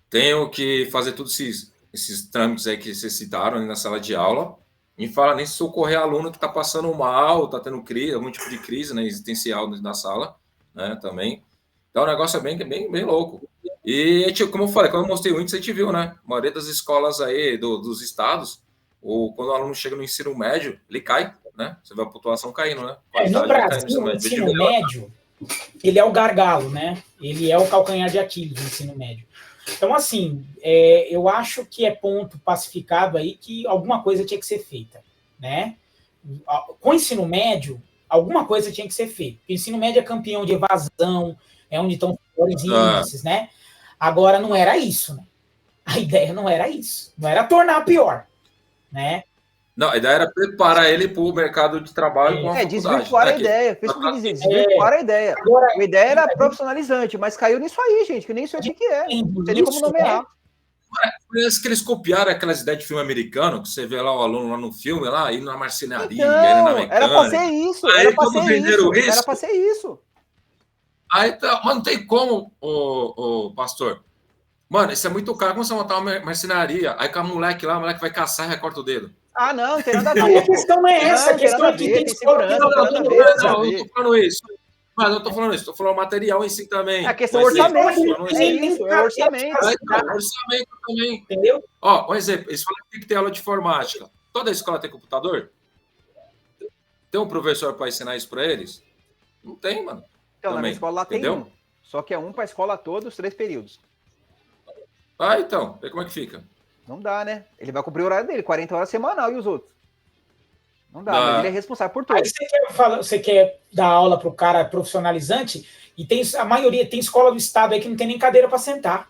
Tenho que fazer todos esses trâmites aí que vocês citaram na sala de aula. E fala nem se socorrer aluno que está passando mal, está tendo crise, algum tipo de crise, né, existencial na sala, né, também. Então o negócio é bem louco. E, como eu falei, quando eu mostrei o índice, a gente viu, né? A maioria das escolas aí dos estados, quando o aluno chega no ensino médio, ele cai, né? Você vê a pontuação caindo, né? No Brasil, o ensino médio, ele é o gargalo, né? Ele é o calcanhar de Aquiles do ensino médio. Então, assim, eu acho que é ponto pacificado aí que alguma coisa tinha que ser feita, né? Com o ensino médio, alguma coisa tinha que ser feita. O ensino médio é campeão de evasão, é onde estão os índices, né? Agora, não era isso, né? A ideia não era isso. Não era tornar pior, né? Não, a ideia era preparar ele para o mercado de trabalho com a faculdade. Desvirtuar a ideia. Fez o que dizer, desvirtuar a ideia. Agora, a ideia era profissionalizante, mas caiu nisso aí, gente, que nem isso aqui que é. Não tem nem como nomear. Parece que eles copiaram aquelas ideias de filme americano, que você vê lá o aluno lá no filme, lá, indo na marcenaria, então, indo na mecânica. Era pra ser isso. Aí, era pra ser isso. Era pra ser isso. Aí, mas não tem como, o pastor. Mano, isso é muito caro. Como você montar uma marcenaria? Aí com a moleque lá, o moleque vai caçar e recorta o dedo. Ah, não tem nada a ver. A questão não é essa, a questão é que tem segurança. Não, eu não tô falando isso. Mas eu tô falando isso, tô falando o material em si também. A questão do orçamento. É isso, é orçamento. Orçamento também. Entendeu? Ó, um exemplo, eles falam que tem que ter aula de informática. Toda escola tem computador? Tem um professor para ensinar isso para eles? Não tem, mano. Então, na minha escola lá tem um. Só que é um para a escola toda, os 3 períodos. Ah, então. Vê como é que fica. Não dá, né? Ele vai cumprir o horário dele, 40 horas semanal, e os outros? Não dá, mas ele é responsável por tudo. Aí você quer dar aula para o cara profissionalizante, e a maioria tem escola do estado aí que não tem nem cadeira para sentar.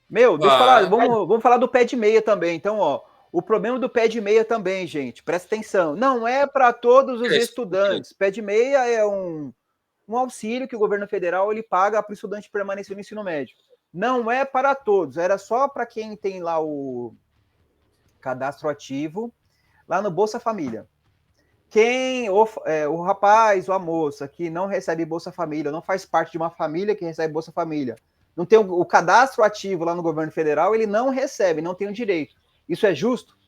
Meu, deixa eu falar, vamos falar do pé de meia também. Então, ó, o problema do pé de meia também, gente, presta atenção, não é para todos os estudantes. Pé de meia é um auxílio que o governo federal ele paga para o estudante permanecer no ensino médio. Não é para todos, era só para quem tem lá o cadastro ativo, lá no Bolsa Família. O rapaz ou a moça que não recebe Bolsa Família, não faz parte de uma família que recebe Bolsa Família, não tem o cadastro ativo lá no governo federal, ele não recebe, não tem o direito. Isso é justo?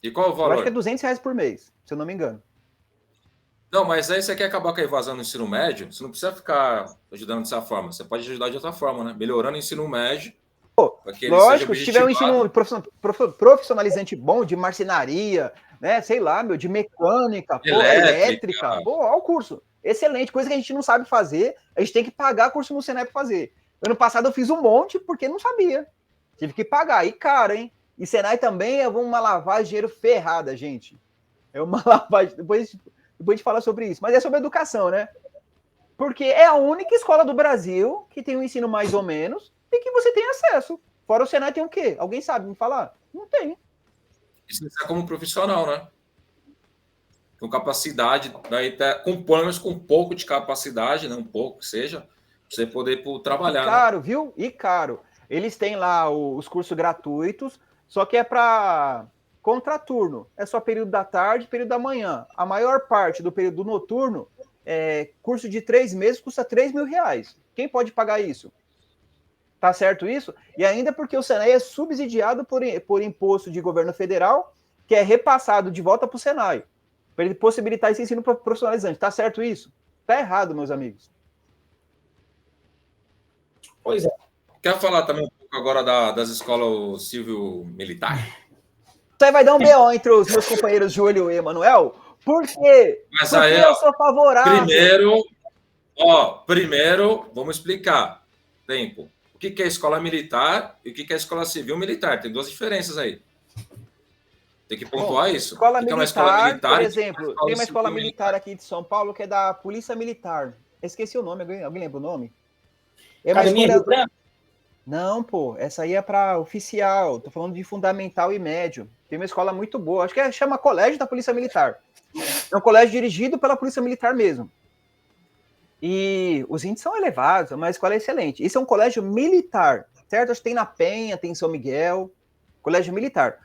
E qual o valor? Eu acho que é R$200 por mês, se eu não me engano. Não, mas aí você quer acabar com a evasão no ensino médio, você não precisa ficar ajudando dessa forma. Você pode ajudar de outra forma, né? Melhorando o ensino médio. Lógico, se tiver um ensino profissionalizante bom, de marcenaria, né? Sei lá, de mecânica, elétrica. Olha o curso. Excelente, coisa que a gente não sabe fazer, a gente tem que pagar curso no Senai para fazer. Ano passado eu fiz um monte porque não sabia. Tive que pagar. E caro, hein? E Senai também é uma lavagem de dinheiro ferrada, gente. É uma lavagem. Depois a gente fala sobre isso. Mas é sobre educação, né? Porque é a única escola do Brasil que tem um ensino mais ou menos e que você tem acesso. Fora o Senai tem o quê? Alguém sabe me falar? Não tem. Isso é como profissional, né? Com capacidade, daí com planos com um pouco de capacidade, né? Um pouco que seja, pra você poder trabalhar. E caro, né? Viu? E caro. Eles têm lá os cursos gratuitos, só que é para contraturno. É só período da tarde, período da manhã. A maior parte do período noturno, curso de 3 meses, custa R$3.000. Quem pode pagar isso? Tá certo isso? E ainda porque o Senai é subsidiado por imposto de governo federal, que é repassado de volta para o Senai, para ele possibilitar esse ensino profissionalizante. Tá certo isso? Tá errado, meus amigos. Pois é. Quer falar também um pouco agora das escolas civil-militar? Isso aí vai dar um BO entre os meus companheiros Júlio e Emanuel. Por quê? Mas Porque aí, eu sou favorável. Primeiro, vamos explicar. Tempo. O que é escola militar e o que é escola civil-militar? Tem duas diferenças aí. Tem que pontuar isso. Escola o que militar, é uma escola militar, por exemplo, tem uma escola militar militar aqui de São Paulo que é da Polícia Militar. Esqueci o nome, alguém lembra o nome? É uma Academia escola... Rio Branco? Não, pô, essa aí é para oficial. Tô falando de fundamental e médio. Tem uma escola muito boa, acho que chama Colégio da Polícia Militar. É um colégio dirigido pela Polícia Militar mesmo. E os índices são elevados, mas a escola é excelente. Isso é um colégio militar, certo? Acho que tem na Penha, tem em São Miguel. Colégio militar.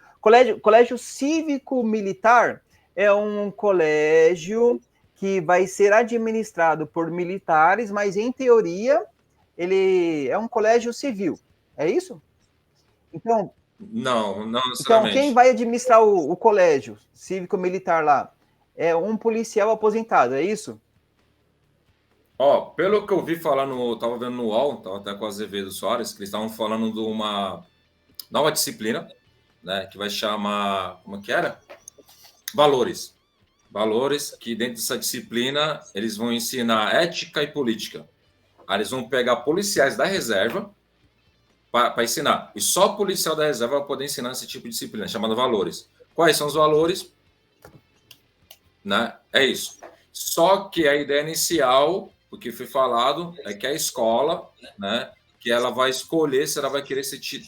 Colégio cívico-militar é um colégio que vai ser administrado por militares, mas em teoria ele é um colégio civil. É isso? Então, não então necessariamente. quem vai administrar o colégio cívico-militar lá é um policial aposentado, é isso? Pelo que eu vi falar tava vendo no UOL, tava até com o Azevedo Soares, que eles estavam falando de uma nova disciplina, né, que vai chamar, como que era? Valores. Valores, que dentro dessa disciplina eles vão ensinar ética e política. Aí eles vão pegar policiais da reserva para ensinar. E só policial da reserva vai poder ensinar esse tipo de disciplina, chamada valores. Quais são os valores? Né? É isso. Só que a ideia inicial, o que foi falado, é que a escola, né, que ela vai escolher se ela vai querer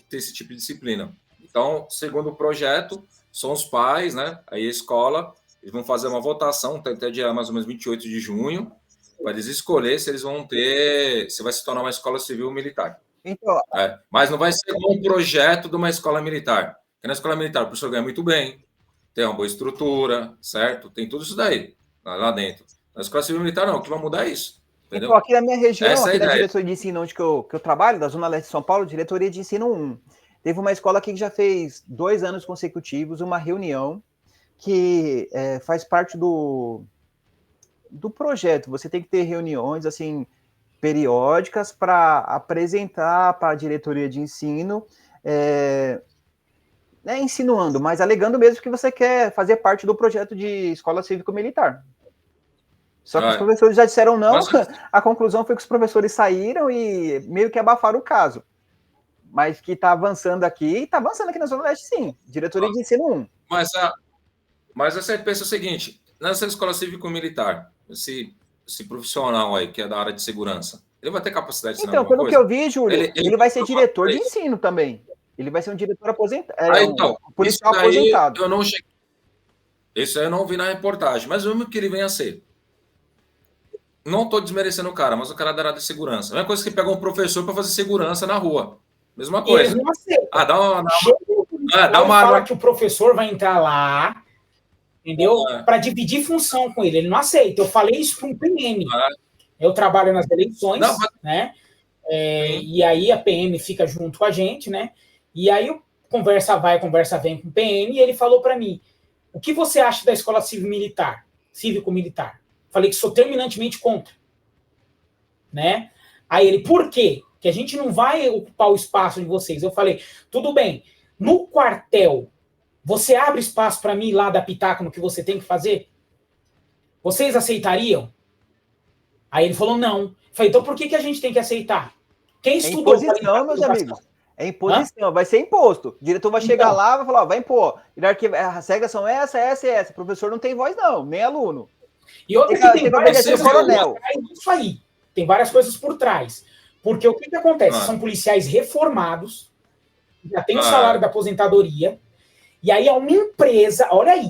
ter esse tipo de disciplina. Então, segundo o projeto, são os pais, né? Aí a escola, eles vão fazer uma votação, até dia mais ou menos 28 de junho, para eles escolher se eles vão ter, se vai se tornar uma escola civil ou militar. Então, mas não vai ser um projeto de uma escola militar. Porque na escola militar o professor ganha muito bem, tem uma boa estrutura, certo? Tem tudo isso daí lá dentro. Na escola civil militar não, o que vai mudar é isso. Entendeu? Então, aqui na minha região, Essa aqui é a da ideia. diretoria de ensino onde que eu trabalho, da Zona Leste de São Paulo, diretoria de ensino 1. Teve uma escola aqui que já fez 2 anos consecutivos uma reunião que faz parte do projeto. Você tem que ter reuniões assim periódicas para apresentar para a diretoria de ensino, insinuando, mas alegando mesmo que você quer fazer parte do projeto de escola cívico-militar. Só que os professores já disseram não, a conclusão foi que os professores saíram e meio que abafaram o caso. Mas que está avançando aqui na Zona Leste, sim. Diretoria de ensino 1. Mas você pensa o seguinte, nessa escola cívico-militar, esse profissional aí, que é da área de segurança, ele vai ter capacidade de ensinar alguma coisa? Então, pelo que eu vi, Júlio, ele vai ser diretor de ensino também. Ele vai ser um diretor aposentado. Então, policial aposentado. Isso aí eu não vi na reportagem, mas mesmo que ele venha a ser. Não estou desmerecendo o cara, mas o cara é da área de segurança. A mesma coisa que pega um professor para fazer segurança na rua. Mesma coisa. Eles não aceitam. Dá uma fala que o professor vai entrar lá, entendeu? Para dividir função com ele. Ele não aceita. Eu falei isso para um PM. Eu trabalho nas eleições, né? E aí a PM fica junto com a gente, né? E aí conversa vai, conversa vem com o PM, e ele falou para mim: o que você acha da escola cívico-militar? Falei que sou terminantemente contra, né? Aí ele: por quê? Que a gente não vai ocupar o espaço de vocês. Eu falei: tudo bem, no quartel, você abre espaço para mim lá dar pitaco no que você tem que fazer? Vocês aceitariam? Aí ele falou: não. Eu falei: então por que a gente tem que aceitar? Quem estudou? Imposição, meus amigos. É imposição, vai ser imposto. O diretor vai chegar lá e vai falar: vai impor. As regras são essa. O professor não tem voz, não, nem aluno. E outra que tem várias coisas por trás disso aí. Tem várias coisas por trás. Porque o que acontece? São policiais reformados, já tem o salário da aposentadoria, e aí é uma empresa, olha aí,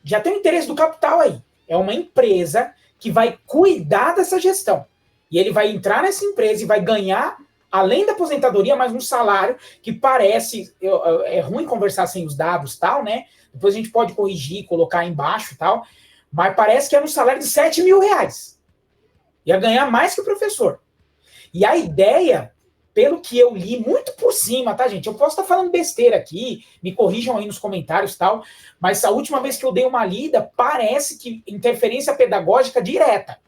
já tem o interesse do capital aí. É uma empresa que vai cuidar dessa gestão. E ele vai entrar nessa empresa e vai ganhar, além da aposentadoria, mais um salário que parece... É ruim conversar sem os dados e tal, né? Depois a gente pode corrigir, colocar embaixo e tal. Mas parece que é um salário de R$7 mil. Ia ganhar mais que o professor. E a ideia, pelo que eu li, muito por cima, tá, gente? Eu posso estar falando besteira aqui, me corrijam aí nos comentários e tal, mas a última vez que eu dei uma lida, parece que interferência pedagógica direta.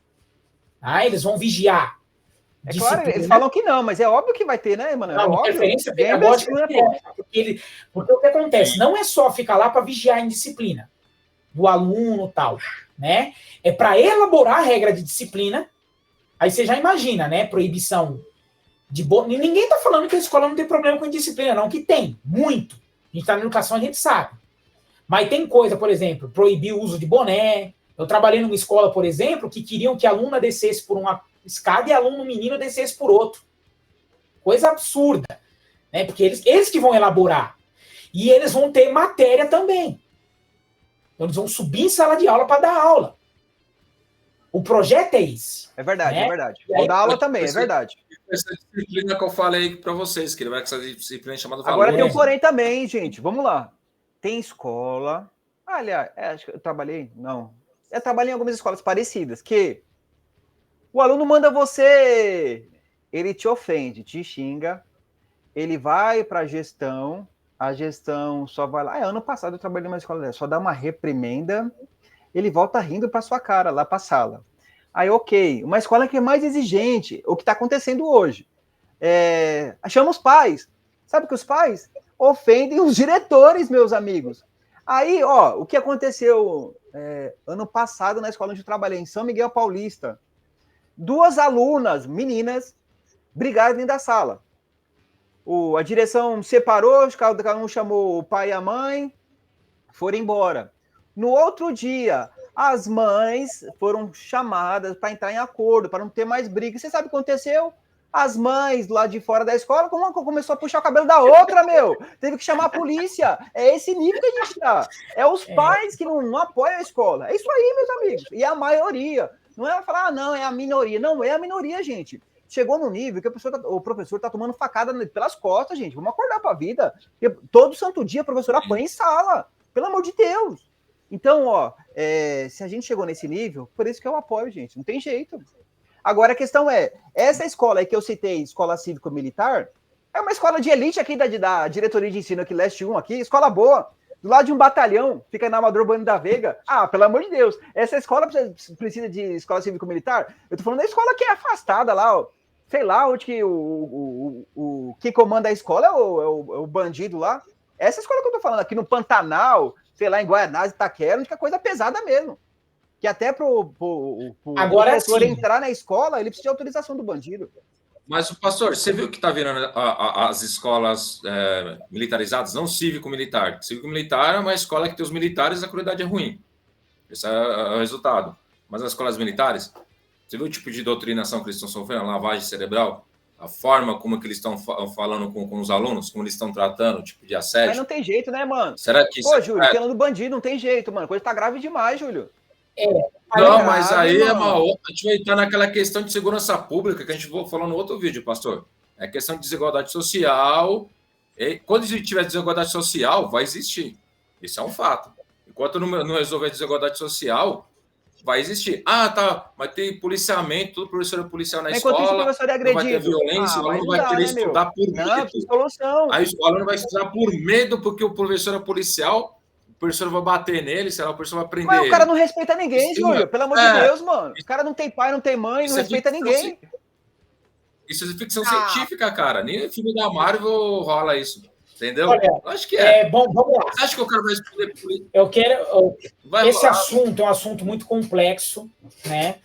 Ah, eles vão vigiar. É claro, eles falam que não, mas é óbvio que vai ter, né, mano? Não, interferência pedagógica direta. Porque o que acontece? Não é só ficar lá para vigiar a indisciplina do aluno e tal, né? É para elaborar a regra de disciplina. Aí você já imagina, né? Proibição de boné. Ninguém tá falando que a escola não tem problema com indisciplina, não, que tem, muito. A gente tá na educação, a gente sabe. Mas tem coisa, por exemplo, proibir o uso de boné. Eu trabalhei numa escola, por exemplo, que queriam que a aluna descesse por uma escada e aluno menino descesse por outro. Coisa absurda, né? Porque eles que vão elaborar. E eles vão ter matéria também. Então, eles vão subir em sala de aula para dar aula. O projeto é esse. É verdade, né? é verdade. Vou dar aula também, é verdade. Essa disciplina que eu falei para vocês, que ele vai com essa disciplina chamada valores. Agora tem um porém também, gente. Vamos lá. Tem escola... aliás, acho que eu trabalhei... Não. Eu trabalhei em algumas escolas parecidas, que o aluno manda você... Ele te ofende, te xinga, ele vai para a gestão só vai lá... ano passado eu trabalhei numa escola dessa, só dá uma reprimenda, ele volta rindo para sua cara, lá para a sala. Aí, ok. Uma escola que é mais exigente, o que está acontecendo hoje. Chama os pais. Sabe que os pais ofendem os diretores, meus amigos. Aí, ó, o que aconteceu ano passado na escola onde eu trabalhei, em São Miguel Paulista, 2 alunas, meninas, brigaram dentro da sala. A direção separou, cada um chamou o pai e a mãe, foram embora. No outro dia, as mães foram chamadas para entrar em acordo, para não ter mais briga. Você sabe o que aconteceu? As mães lá de fora da escola começou a puxar o cabelo da outra, meu. Teve que chamar a polícia. É esse nível que a gente tá. É os pais que não apoiam a escola. É isso aí, meus amigos. E a maioria. Não é falar, não, é a minoria. Não, é a minoria, gente. Chegou no nível que o professor tá tomando facada pelas costas, gente. Vamos acordar pra vida. Porque todo santo dia o professor apanha em sala. Pelo amor de Deus. Então, ó, se a gente chegou nesse nível, por isso que eu apoio, gente. Não tem jeito. Agora, a questão é, essa escola aí que eu citei, Escola Cívico-Militar, é uma escola de elite aqui da diretoria de ensino aqui, Leste 1 aqui, escola boa, do lado de um batalhão, fica na Amador Bueno da Veiga. Ah, pelo amor de Deus, essa escola precisa de escola cívico-militar? Eu tô falando da escola que é afastada lá, ó. Sei lá, onde que quem comanda a escola é o bandido lá. Essa escola que eu tô falando aqui no Pantanal, sei lá, em Guaianazes, Itaquera, onde que é coisa pesada mesmo. Que até pro professor entrar na escola, ele precisa de autorização do bandido. Mas, pastor, você viu que está virando as escolas militarizadas, não cívico-militar. Cívico-militar é uma escola que tem os militares, a qualidade é ruim. Esse é o resultado. Mas as escolas militares, você viu o tipo de doutrinação que eles estão sofrendo, a lavagem cerebral? A forma como que eles estão falando com os alunos, como eles estão tratando, o tipo de assédio. Mas não tem jeito, né, mano? Será que isso... Pô, Júlio, falando bandido, não tem jeito, mano. A coisa tá grave demais, Júlio. Não, mas aí é uma outra. A gente vai entrar naquela questão de segurança pública que a gente falou no outro vídeo, pastor. É questão de desigualdade social. E quando tiver desigualdade social, vai existir. Isso é um fato. Enquanto não resolver a desigualdade social, vai existir. Ah, tá, mas tem policiamento, todo professor é policial na escola. Enquanto o professor é agredido. Não vai ter violência, o aluno vai querer estudar por medo. Solução. Aí o aluno vai estudar por medo porque o professor é policial. O professor vai bater nele, será? O professor vai prender ele. Mas o cara não respeita ninguém, Júlio. Pelo amor de Deus, mano. O cara não tem pai, não tem mãe, não respeita ninguém. Isso é ficção científica, cara. Nem filme da Marvel rola isso. Entendeu? Olha, acho que é. Bom, vamos lá. Acho que o cara vai responder por isso. Eu quero. Esse assunto é um assunto muito complexo, né?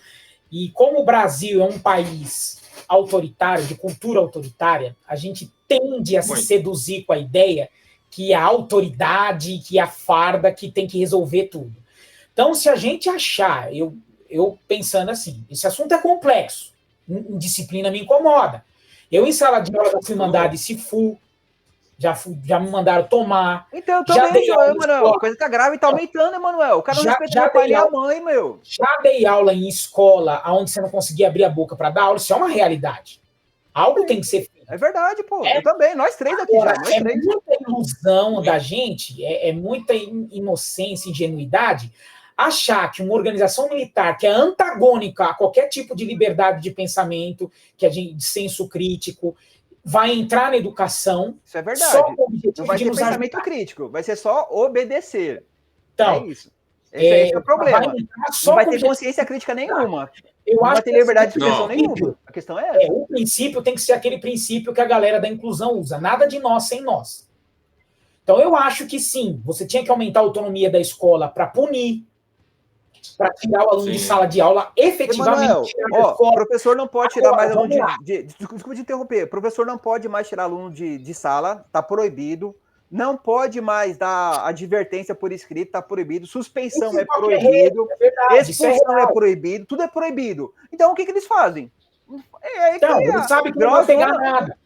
E como o Brasil é um país autoritário, de cultura autoritária, a gente tende a se seduzir com a ideia que a autoridade, que a farda que tem que resolver tudo. Então, se a gente achar, eu pensando assim, esse assunto é complexo, disciplina me incomoda. Eu, em sala de aula, já fui mandado esse FU, já me mandaram tomar. Então, eu também, Emanuel, a coisa tá grave e tá aumentando, Emanuel. O cara não respeita o pai e a mãe, meu. Já dei aula em escola onde você não conseguia abrir a boca para dar aula, isso é uma realidade. Algo tem que ser feito. É verdade, pô. Eu também. Nós três aqui já. Nós três. Muita ilusão da gente, muita inocência, ingenuidade, achar que uma organização militar que é antagônica a qualquer tipo de liberdade de pensamento, de senso crítico, vai entrar na educação. Isso é verdade. Só com o objetivo não vai de ter nos pensamento ajudar. crítico, vai ser só obedecer. Então, é isso. Esse é o problema. Não vai ter consciência crítica nenhuma. Eu não acho vai ter liberdade de não. expressão nenhuma. A questão é essa. O princípio tem que ser aquele princípio que a galera da inclusão usa. Nada de nós sem nós. Então, eu acho que sim, você tinha que aumentar a autonomia da escola para punir, para tirar o aluno de sala de aula efetivamente. Emanuel, o professor não pode tirar mais aluno desculpa de interromper. O professor não pode mais tirar aluno de sala, está proibido. Não pode mais dar advertência por escrito, está proibido. Suspensão é proibido. Expulsão é proibido. Tudo é proibido. Então, o que eles fazem? Então, eles sabem que não vai pegar nada.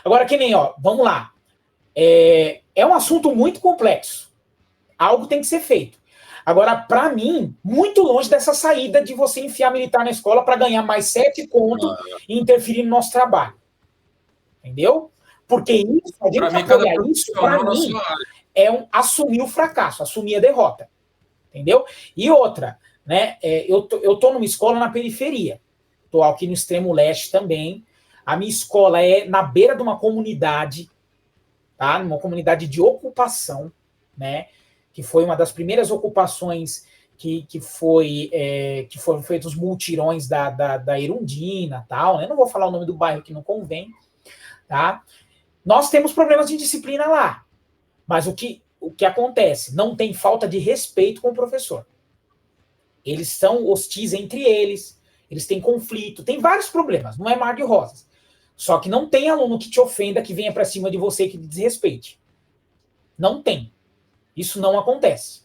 Agora, que nem, vamos lá. É um assunto muito complexo. Algo tem que ser feito. Agora, para mim, muito longe dessa saída de você enfiar militar na escola para ganhar mais 7 contos e interferir no nosso trabalho. Entendeu? Porque isso, a gente apoiar isso, para mim, é assumir o fracasso, assumir a derrota. Entendeu? E outra, né? Eu tô numa escola na periferia. Tô aqui no extremo leste também. A minha escola é na beira de uma comunidade, tá? Uma comunidade de ocupação, né? Que foi uma das primeiras ocupações que foram feitos os multirões da Erundina, tal, né? Não vou falar o nome do bairro que não convém, tá? Nós temos problemas de disciplina lá, mas o que acontece? Não tem falta de respeito com o professor. Eles são hostis entre eles têm conflito, tem vários problemas, não é mar de rosas. Só que não tem aluno que te ofenda, que venha para cima de você, que te desrespeite. Não tem. Isso não acontece,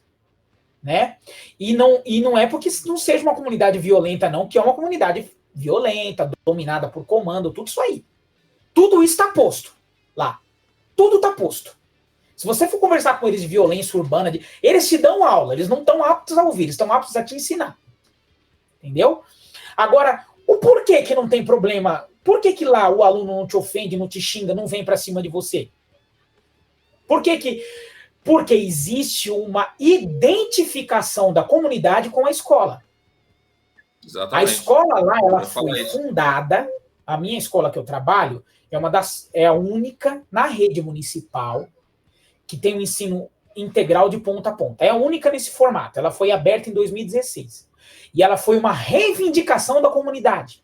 né? E não é porque não seja uma comunidade violenta, não, que é uma comunidade violenta, dominada por comando, tudo isso aí. Tudo isso está posto lá. Tudo está posto. Se você for conversar com eles de violência urbana, eles te dão aula, eles não estão aptos a ouvir, eles estão aptos a te ensinar. Entendeu? Agora, o porquê que não tem problema? Por que lá o aluno não te ofende, não te xinga, não vem para cima de você? Por que que... Porque existe uma identificação da comunidade com a escola. Exatamente. A escola lá, ela foi fundada, a minha escola que eu trabalho, é a única na rede municipal que tem um ensino integral de ponta a ponta. É a única nesse formato. Ela foi aberta em 2016. E ela foi uma reivindicação da comunidade.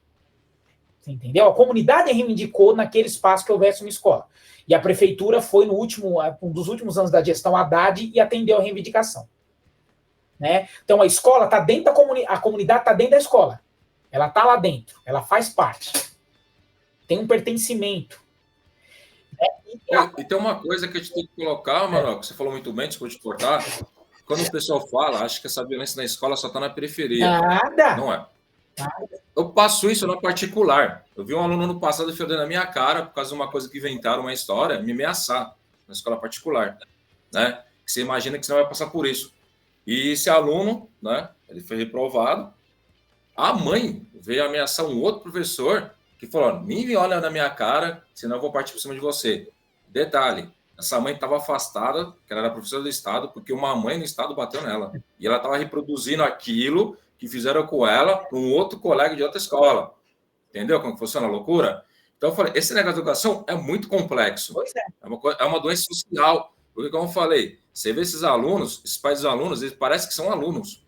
Você entendeu? A comunidade reivindicou naquele espaço que houvesse uma escola. E a prefeitura foi um dos últimos anos da gestão Haddad e atendeu a reivindicação. Né? Então a escola está dentro da comunidade, a comunidade está dentro da escola. Ela está lá dentro, ela faz parte. Tem um pertencimento. E tem uma coisa que a gente tem que colocar, Manuel, que você falou muito bem, desculpa te cortar. Quando o pessoal fala, acha que essa violência na escola só está na periferia. Nada. Não é. Eu passo isso na particular. Eu vi um aluno no passado fedendo na minha cara por causa de uma coisa que inventaram, uma história, me ameaçar na escola particular. Né? Você imagina que você não vai passar por isso. E esse aluno, né, ele foi reprovado. A mãe veio ameaçar um outro professor que falou: nem olha na minha cara, senão eu vou partir por cima de você. Detalhe, essa mãe estava afastada, que ela era professora do Estado, porque uma mãe no Estado bateu nela. E ela estava reproduzindo aquilo que fizeram com ela um outro colega de outra escola. Entendeu como funciona a loucura? Então eu falei, esse negócio de educação é muito complexo. Pois é. É uma doença social. Porque, como eu falei, você vê esses alunos, esses pais dos alunos, eles parecem que são alunos.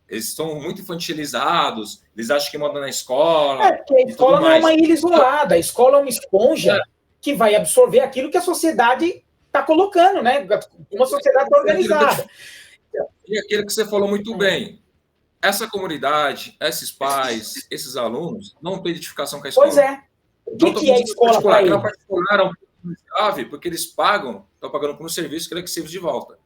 Eles estão muito infantilizados, eles acham que mandam na escola. Porque a escola não é uma ilha isolada, a escola é uma esponja que vai absorver aquilo que a sociedade está colocando, né? Uma sociedade organizada. E aquilo que você falou muito bem. Essa comunidade, esses pais, esses alunos, não têm identificação com a escola. Pois é. O que é a escola para eles? A particular é um pouco grave, porque eles estão pagando por um serviço que ele é que serve de volta.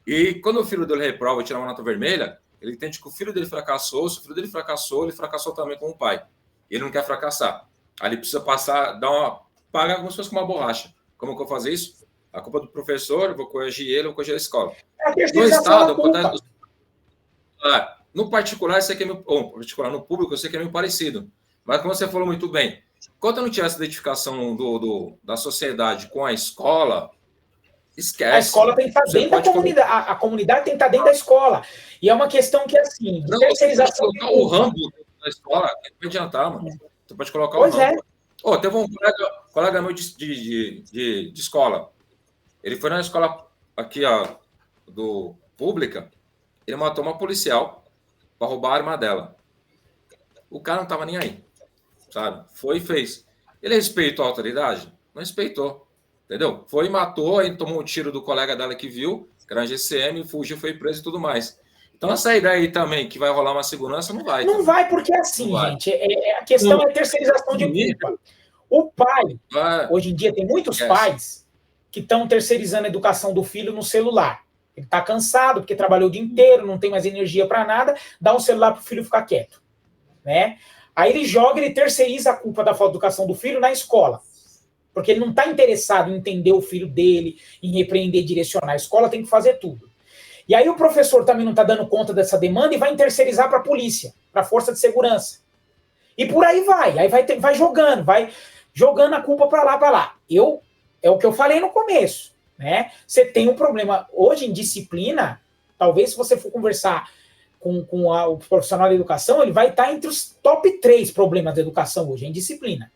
E quando o filho dele reprova e tira uma nota vermelha, ele entende que o filho dele fracassou, se o filho dele fracassou, ele fracassou também com o pai. E ele não quer fracassar. Aí ele precisa pagar como se fosse com uma borracha. Como que eu vou fazer isso? A culpa do professor, eu vou corrigir ele, eu vou corrigir a escola. No Estado, no particular, isso aqui é no público, eu sei que é meio parecido. Mas como você falou muito bem, enquanto não tiver essa identificação da sociedade com a escola, esquece. A escola tem que estar dentro da comunidade. A comunidade tem que estar dentro da escola. E é uma questão que, assim, de terceirização. Você pode colocar o Rambo da escola, não vai adiantar, mano. Você pode colocar o Rambo. Teve um colega, colega meu de escola. Ele foi na escola aqui, ó, do pública, ele matou uma policial para roubar a arma dela. O cara não tava nem aí, sabe? Foi e fez. Ele respeitou a autoridade? Não respeitou, entendeu? Foi e matou, aí tomou um tiro do colega dela que viu, que era um GCM, fugiu, foi preso e tudo mais. Então, essa ideia aí também, que vai rolar uma segurança, não vai. Não vai, porque é assim, gente, a questão é terceirização de culpa. O pai, hoje em dia, tem muitos pais que estão terceirizando a educação do filho no celular. Ele está cansado, porque trabalhou o dia inteiro, não tem mais energia para nada, dá um celular para o filho ficar quieto. Né? Aí ele joga, ele terceiriza a culpa da falta de educação do filho na escola. Porque ele não está interessado em entender o filho dele, em repreender, direcionar. A escola tem que fazer tudo. E aí o professor também não está dando conta dessa demanda e vai terceirizar para a polícia, para a força de segurança. E por aí vai. Aí vai jogando a culpa para lá. É o que eu falei no começo. Né? Você tem um problema. Hoje, em disciplina, talvez se você for conversar com o profissional da educação, ele vai estar entre os top 3 problemas da educação hoje, em disciplina.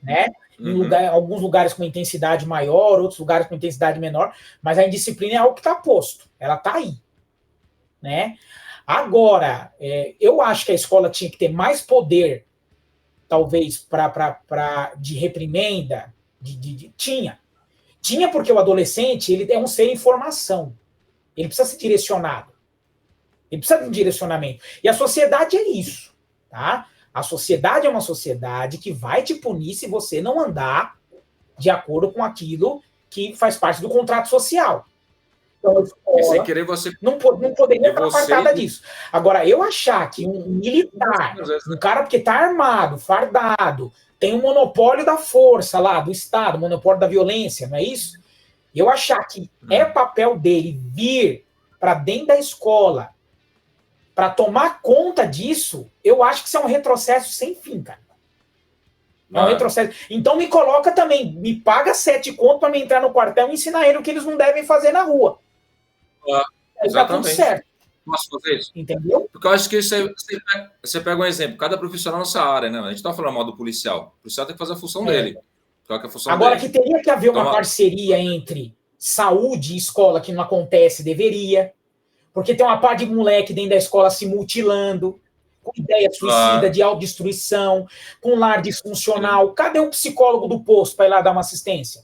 Né? Em alguns lugares com intensidade maior, outros lugares com intensidade menor, mas a indisciplina é algo que está posto, ela está aí. Né? Agora, eu acho que a escola tinha que ter mais poder, talvez, de reprimenda, Tinha porque o adolescente ele é um ser em formação, ele precisa ser direcionado, ele precisa de um direcionamento, e a sociedade é isso, tá? A sociedade é uma sociedade que vai te punir se você não andar de acordo com aquilo que faz parte do contrato social. Então, a escola sem querer você não poderia estar apartada disso. Agora, eu achar que um militar, um cara porque está armado, fardado, tem um monopólio da força lá, do Estado, monopólio da violência, não é isso? Eu achar que é papel dele vir para dentro da escola para tomar conta disso, eu acho que isso é um retrocesso sem fim, cara. É um retrocesso. Então me coloca também, me paga 7 conto para me entrar no quartel e ensinar ele o que eles não devem fazer na rua. Tá tudo certo. Posso fazer isso? Entendeu? Porque eu acho que você pega um exemplo, cada profissional nessa área, né? A gente tá falando mal do policial. O policial tem que fazer a função dele. Qual que é a função Agora, dele? que teria que haver uma parceria entre saúde e escola, que não acontece, deveria. Porque tem uma par de moleque dentro da escola se mutilando, com ideia suicida, de autodestruição, com lar disfuncional. Cadê um psicólogo do posto para ir lá dar uma assistência?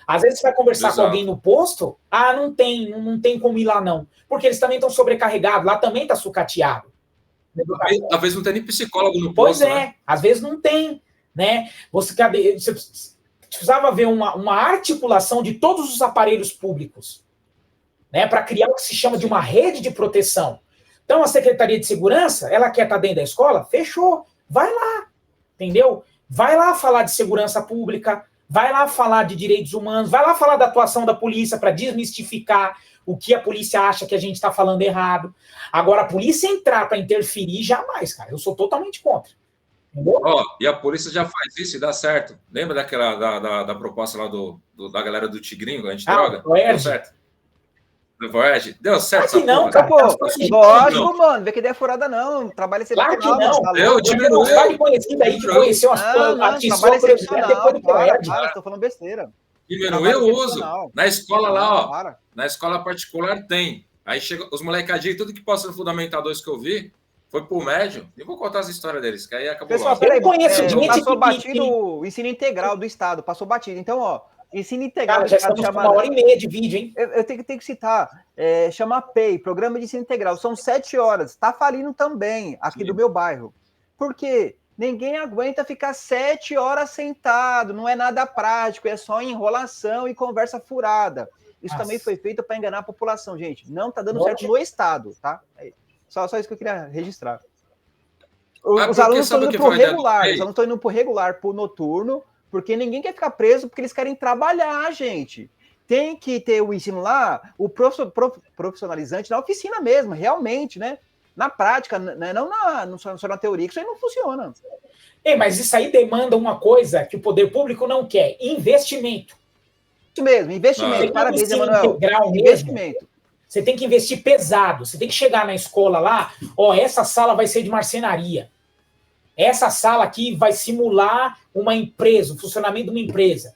Às vezes você vai conversar com alguém no posto, não tem como ir lá não. Porque eles também estão sobrecarregados, lá também está sucateado. Às vezes não tem nem psicólogo no posto. Pois é, né? Às vezes não tem. Né? Você precisava ver uma articulação de todos os aparelhos públicos, né, para criar o que se chama de uma rede de proteção. Então, a Secretaria de Segurança, ela quer estar dentro da escola? Fechou. Vai lá. Entendeu? Vai lá falar de segurança pública, vai lá falar de direitos humanos, vai lá falar da atuação da polícia para desmistificar o que a polícia acha que a gente está falando errado. Agora, a polícia entrar para interferir, jamais, cara. Eu sou totalmente contra. Entendeu? E a polícia já faz isso e dá certo. Lembra daquela da proposta lá da galera do Tigrinho, a gente droga? Deu certo. Deu certo. Aqui não, cara. Lógico, mano. Vê que ideia furada, não. Trabalho excepcional. Claro que não. Eu tive um cara de conhecido aí que conheceu trabalho excepcional. Estou falando besteira. Diminuiu o uso. Na escola lá, ó. Na escola particular tem. Aí chega os molecadinhos, tudo que passa no Fundamental 2 que eu vi, foi pro médio. Nem vou contar as histórias deles, que aí acabou. Pessoal, peraí, passou batido o ensino integral do Estado. Passou batido. Então, ó. Ensino integral. Cara, já estamos com 1h30 de vídeo, hein? Eu tenho que citar. Chama PEI, Programa de Ensino Integral. São 7 horas. Está falindo também, aqui do meu bairro. Por quê? Ninguém aguenta ficar 7 horas sentado. Não é nada prático, é só enrolação e conversa furada. Isso também foi feito para enganar a população, gente. Não está dando certo no Estado, tá? Só isso que eu queria registrar. Os alunos estão indo para o regular. Os alunos estão indo para o regular, para o noturno, porque ninguém quer ficar preso, porque eles querem trabalhar, gente. Tem que ter o ensino lá, o profissionalizante na oficina mesmo, realmente, né? Na prática, né? Não só na teoria, que isso aí não funciona. Mas isso aí demanda uma coisa que o poder público não quer: investimento. Isso mesmo, investimento. Parabéns, Emanuel. Investimento. Você tem que investir pesado. Você tem que chegar na escola lá, essa sala vai ser de marcenaria. essa sala aqui vai simular uma empresa, o funcionamento de uma empresa.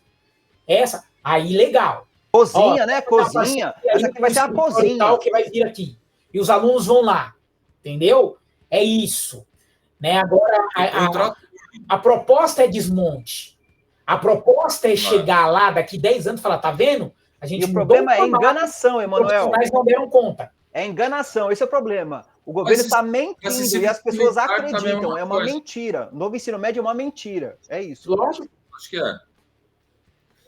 Aí legal. Cozinha, né? Cozinha. Essa aqui vai ser a cozinha. Tal que vai vir aqui. E os alunos vão lá. Entendeu? É isso. Né? Agora, a proposta é desmonte. A proposta é chegar lá daqui 10 anos e falar, tá vendo? A gente o problema é enganação, Emanuel. Os profissionais não deram conta. É enganação, esse é o problema. O governo está mentindo e as pessoas acreditam. É uma mentira. O novo ensino médio é uma mentira. É isso. Lógico. Acho que é.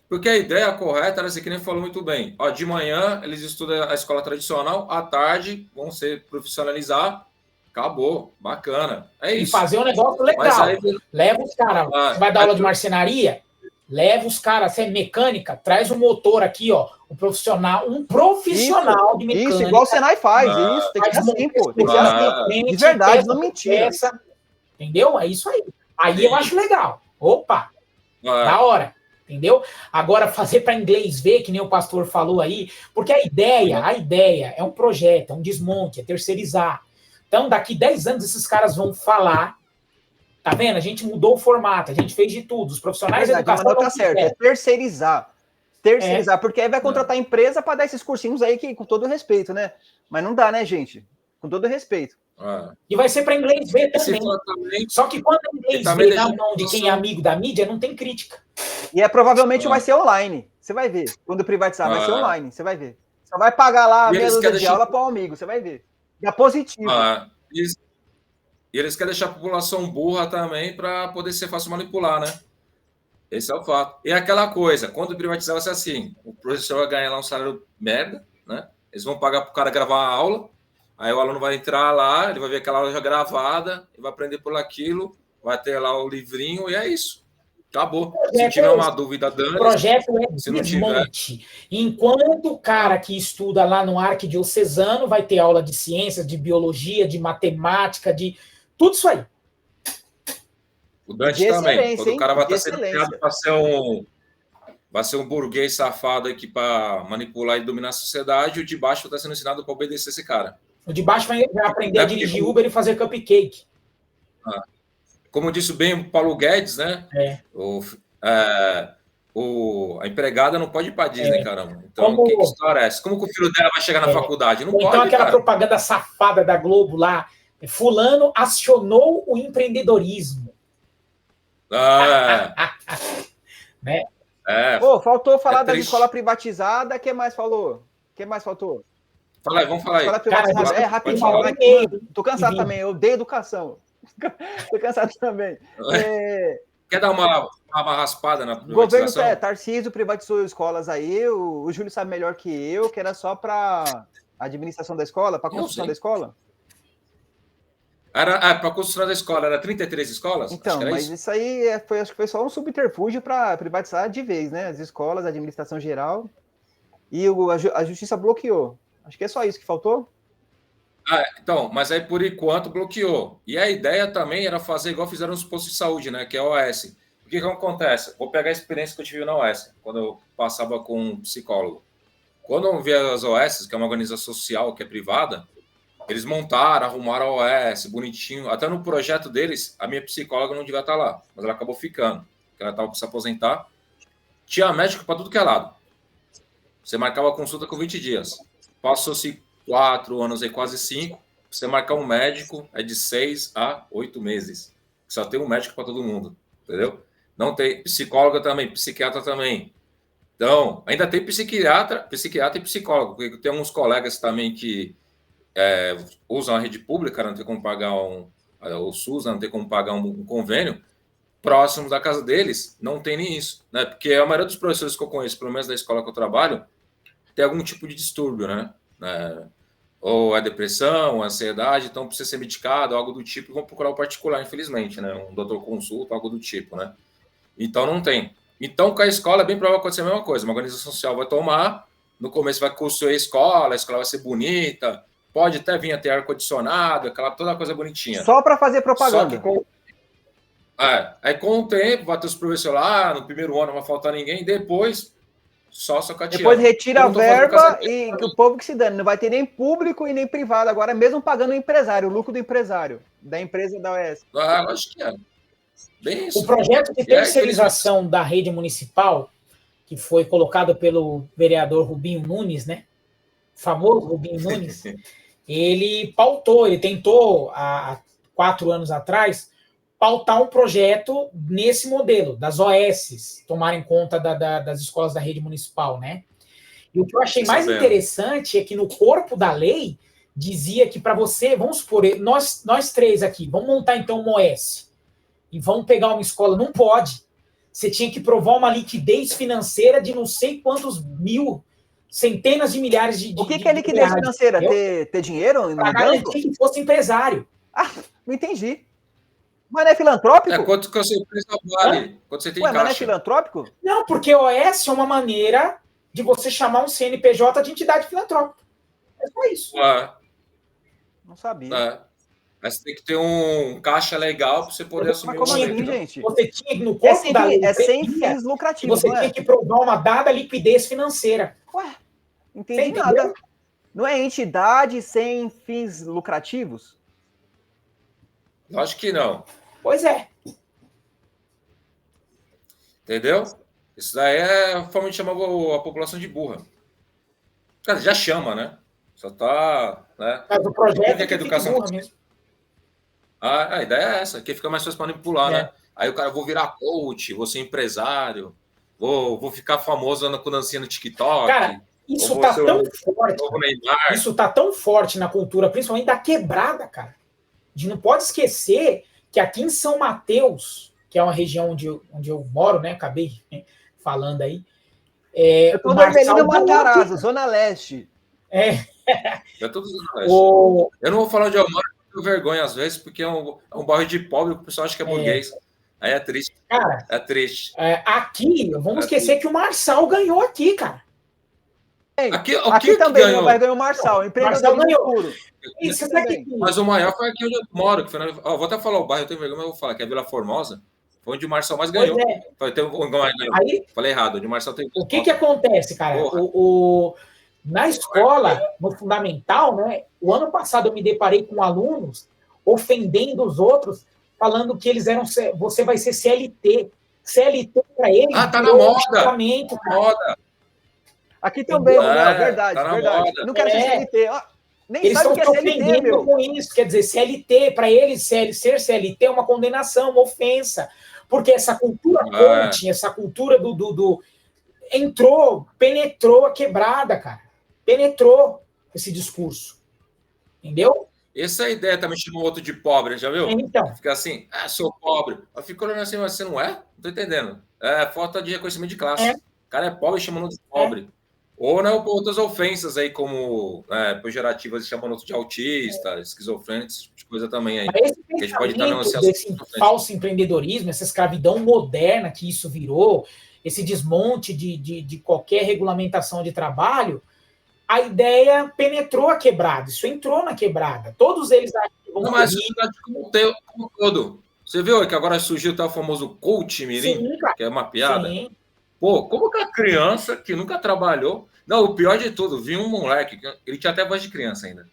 Porque a ideia correta era assim, que nem falou muito bem. Ó, de manhã eles estudam a escola tradicional, à tarde vão se profissionalizar. Acabou. Bacana. É isso. E fazer um negócio legal. Aí, leva os caras. Você vai dar aula de marcenaria? Leva os caras. Você é mecânica? Traz um motor aqui, ó. Um profissional de mecânica. Isso, igual o Senai faz. Isso, tem que ser assim, pô. Tem que ser assim. De verdade, não mentira. Entendeu? É isso aí. Aí eu acho legal. Opa! Da hora. Entendeu? Agora, fazer para inglês ver, que nem o pastor falou aí, porque a ideia é um projeto, é um desmonte, é terceirizar. Então, daqui 10 anos, esses caras vão falar, tá vendo? A gente mudou o formato, a gente fez de tudo, os profissionais da educação... Tá certo, é terceirizar. Porque aí vai contratar empresa para dar esses cursinhos aí, que, com todo respeito, né? Mas não dá, né, gente? Com todo respeito. E vai ser para inglês ver também. Só que quando o inglês vê na mão de quem é amigo da mídia, não tem crítica. E provavelmente vai ser online. Você vai ver. Quando privatizar, vai ser online. Você vai ver. Você vai pagar lá meia dúzia de aula para um amigo. Você vai ver. É positivo. E eles querem deixar a população burra também para poder ser fácil manipular, né? Esse é o fato. E aquela coisa, quando privatizar vai ser assim, o professor vai ganhar lá um salário merda, né? Eles vão pagar para o cara gravar a aula, aí o aluno vai entrar lá, ele vai ver aquela aula já gravada, ele vai aprender por aquilo, vai ter lá o livrinho e é isso. Acabou. Se tiver uma dúvida, Dani... O projeto é desmonte. Enquanto o cara que estuda lá no Arquidiocesano vai ter aula de ciências, de biologia, de matemática, de tudo isso aí. O Dante também. Quando o cara vai estar sendo criado para ser um burguês safado aqui para manipular e dominar a sociedade, o de baixo está sendo ensinado para obedecer esse cara. O de baixo vai aprender a dirigir Uber e fazer cupcake. Como disse bem o Paulo Guedes, né? A empregada não pode ir para Disney, caramba. Então, que história é essa? Como que o filho dela vai chegar na faculdade? Não pode, então, aquela propaganda safada da Globo lá, fulano acionou o empreendedorismo. Né? Faltou falar da escola privatizada. Quem mais falou? Quem mais faltou? Fala aí, vamos falar aí. Cara, rapidinho. Tô cansado também, eu odeio educação. Tô cansado também. Quer dar uma raspada na privatização? O governo Tarcísio privatizou escolas aí, o Júlio sabe melhor que eu, que era só para administração da escola, para construção da escola. Para a construção da escola, era 33 escolas? Então, mas isso aí acho que foi só um subterfúgio para privatizar de vez, né? As escolas, a administração geral, e a justiça bloqueou. Acho que é só isso que faltou. Então, mas aí por enquanto bloqueou. E a ideia também era fazer igual fizeram os postos de saúde, né? Que é a OS. O que acontece? Vou pegar a experiência que eu tive na OS, quando eu passava com um psicólogo. Quando eu vi as OS, que é uma organização social, que é privada, eles montaram, arrumaram a OS, bonitinho. Até no projeto deles, a minha psicóloga não devia estar lá, mas ela acabou ficando, porque ela estava para se aposentar. Tinha médico para tudo que é lado. Você marcava a consulta com 20 dias. Passou-se 4 anos e quase 5. Você marcar um médico é de 6 a 8 meses. Só tem um médico para todo mundo, entendeu? Não tem psicóloga também, psiquiatra também. Então, ainda tem psiquiatra e psicólogo, porque tem alguns colegas também que usam a rede pública, não tem como pagar o SUS, não tem como pagar um convênio, próximo da casa deles, não tem nem isso, né? Porque a maioria dos professores que eu conheço, pelo menos da escola que eu trabalho, tem algum tipo de distúrbio, né? Ou é depressão, ou ansiedade, então precisa ser medicado, algo do tipo, e vão procurar o particular, infelizmente, né? Um doutor consulta, algo do tipo, né? Então não tem. Então, com a escola é bem provável acontecer a mesma coisa. Uma organização social vai tomar, no começo vai construir a escola vai ser bonita, pode até vir a ter ar-condicionado, toda coisa bonitinha. Só para fazer propaganda. Só que aí com o tempo, vai ter os professores lá, no primeiro ano não vai faltar ninguém, depois só socateando. Depois retira a verba e o povo que se dane. Não vai ter nem público e nem privado. Agora, mesmo pagando o empresário, o lucro do empresário, da empresa da OS. Ah, acho que é. Bem isso. O projeto de terceirização da rede municipal, que foi colocado pelo vereador Rubinho Nunes, né? O famoso Rubinho Nunes, ele tentou, há 4 anos atrás, pautar um projeto nesse modelo, das OS, tomarem conta das escolas da rede municipal, né? E o que eu achei mais interessante é que no corpo da lei dizia que para você, vamos supor, nós 3 aqui, vamos montar então uma OS e vamos pegar uma escola, não pode. Você tinha que provar uma liquidez financeira de não sei quantos mil, centenas de milhares de... O que é liquidez financeira? Ter dinheiro no banco? Que fosse empresário. Ah, não entendi. Mas não é filantrópico? Quanto que você precisa vale? Quanto você tem Ué, em caixa? Mas não é filantrópico? Não, porque OS é uma maneira de você chamar um CNPJ de entidade filantrópica. É só isso. Não sabia. Mas você tem que ter um caixa legal para você poder assumir o momento. Gente? Você tinha no corpo da lei, sem fins lucrativos. Você tinha que provar uma dada liquidez financeira. Ué, não entendi nada. Não é entidade sem fins lucrativos? Acho que não. Pois é. Entendeu? Isso daí é a forma de chamar a população de burra. Cara, já chama, né? Só tá... Né? Mas o projeto é que a educação... burra mesmo. A ideia é essa, que fica mais fácil para manipular, né? Aí o cara, vou virar coach, vou ser empresário, vou ficar famoso com dancinha no TikTok. Cara, isso tá tão forte. Isso tá tão forte na cultura, principalmente da quebrada, cara. A gente não pode esquecer que aqui em São Mateus, que é uma região onde eu moro, né? Acabei falando aí. Eu tô no Avenida Matarazzo, Zona Leste. Eu tô Zona Leste. Eu não vou falar de Almar, eu tenho vergonha às vezes, porque é um bairro de pobre, o pessoal acha que é burguês. Aí é triste. Cara, é triste. Aqui, vamos esquecer que o Marçal ganhou aqui, cara. Aqui também ganhou? Ganhou o Marçal. Marçal ganhou. Mas o maior foi aqui onde eu moro. Que foi vou até falar o bairro, eu tenho vergonha, mas eu vou falar, que é Vila Formosa. Foi onde o Marçal mais ganhou. Falei errado, onde o Marçal tem... O que acontece, cara? Na escola, no fundamental, né? O ano passado eu me deparei com alunos ofendendo os outros, falando que eles eram... Você vai ser CLT. CLT para eles... tá na moda. Aqui também, verdade, tá verdade. Moda. Não quero ser CLT. Nem eles sabe o que é CLT, meu. Com isso. Quer dizer, CLT, para eles, ser CLT é uma condenação, uma ofensa. Porque essa cultura coaching, essa cultura penetrou a quebrada, cara. Penetrou esse discurso. Entendeu? Essa ideia também chamou outro de pobre, já viu? Então. Fica assim, sou pobre. Eu fico olhando assim, mas você não é? Não tô entendendo. É falta de reconhecimento de classe. O cara é pobre chamando de pobre. Ou né, outras ofensas aí, como pejorativas, chamando outro de autista, esquizofrênico, esse tipo de coisa também aí. Esse que a gente pode estar desse falso empreendedorismo, essa escravidão moderna que isso virou, esse desmonte de qualquer regulamentação de trabalho, a ideia penetrou a quebrada, isso entrou na quebrada. Todos eles vão não, mas como todo. Você viu que agora surgiu o famoso coach mirim, que é uma piada? Sim. Pô, como que a criança que nunca trabalhou... Não, o pior de tudo, vi um moleque, ele tinha até voz de criança ainda.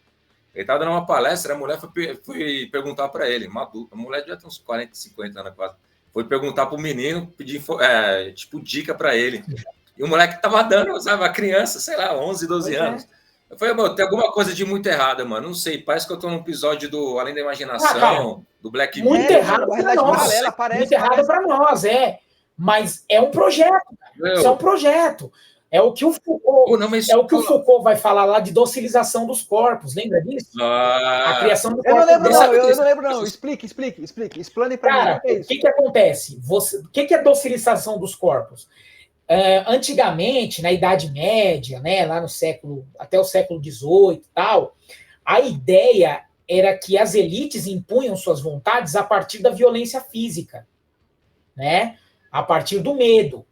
Ele estava dando uma palestra, a mulher foi perguntar para ele, uma adulta, a mulher já tem uns 40, 50 anos quase, foi perguntar para o menino, pedir dica para ele. E o moleque estava dando, sabe, a criança, sei lá, 11, 12 anos. Eu falei, tem alguma coisa de muito errada, mano, não sei, parece que eu estou num episódio do Além da Imaginação, do Black Mirror. Muito errado para nós, muito errado para nós, mas é um projeto, isso é um projeto. É o que o Foucault, vai falar lá de docilização dos corpos, lembra disso? A criação do corpo. Eu não lembro, não. Explique. Explane para mim. O que acontece? O que é docilização dos corpos? Antigamente, na Idade Média, né, lá até o século XVIII e tal, a ideia era que as elites impunham suas vontades a partir da violência física, né? A partir do medo.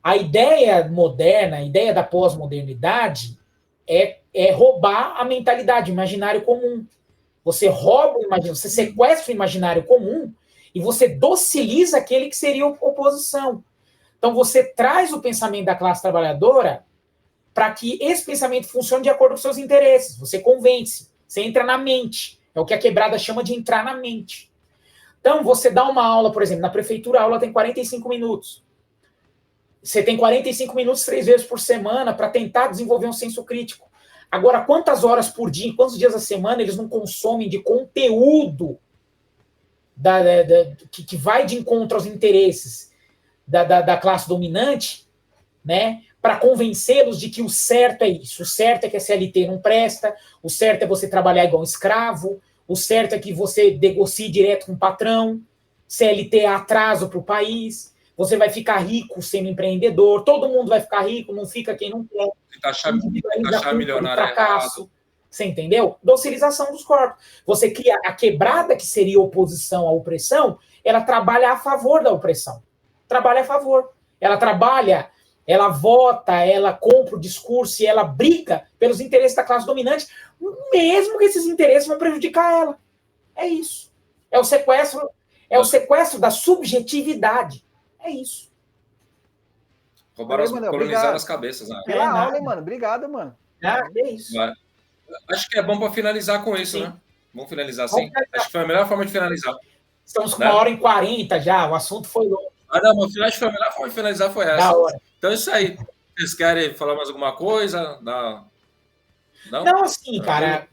A ideia moderna, a ideia da pós-modernidade é roubar a mentalidade, o imaginário comum. Você rouba o imaginário, você sequestra o imaginário comum e você dociliza aquele que seria oposição. Então, você traz o pensamento da classe trabalhadora para que esse pensamento funcione de acordo com seus interesses. Você convence, você entra na mente. É o que a quebrada chama de entrar na mente. Então, você dá uma aula, por exemplo, na prefeitura, a aula tem 45 minutos. Você tem 45 minutos 3 vezes por semana para tentar desenvolver um senso crítico. Agora, quantas horas por dia, quantos dias da semana eles não consomem de conteúdo que vai de encontro aos interesses da classe dominante, né? Para convencê-los de que o certo é isso. O certo é que a CLT não presta, o certo é você trabalhar igual um escravo, o certo é que você negocie direto com o patrão, CLT é atraso para o país, você vai ficar rico sendo empreendedor, todo mundo vai ficar rico, não fica quem não quer. Taxar milionário fracasso. Você entendeu? Docilização dos corpos. Você cria a quebrada, que seria oposição à opressão, ela trabalha a favor da opressão. Trabalha a favor. Ela trabalha, ela vota, ela compra o discurso e ela briga pelos interesses da classe dominante, mesmo que esses interesses vão prejudicar ela. É isso. É o sequestro da subjetividade. É isso. Colonizaram as cabeças. Né? Pela aula, hein, mano? Obrigado, mano. É isso. Acho que é bom para finalizar com isso, né? Vamos finalizar assim. Acho que foi a melhor forma de finalizar. Estamos com 1h40 já, o assunto foi longo. Não, mas acho que foi a melhor forma de finalizar foi essa. Da hora. Então é isso aí. Vocês querem falar mais alguma coisa? Não, assim, cara,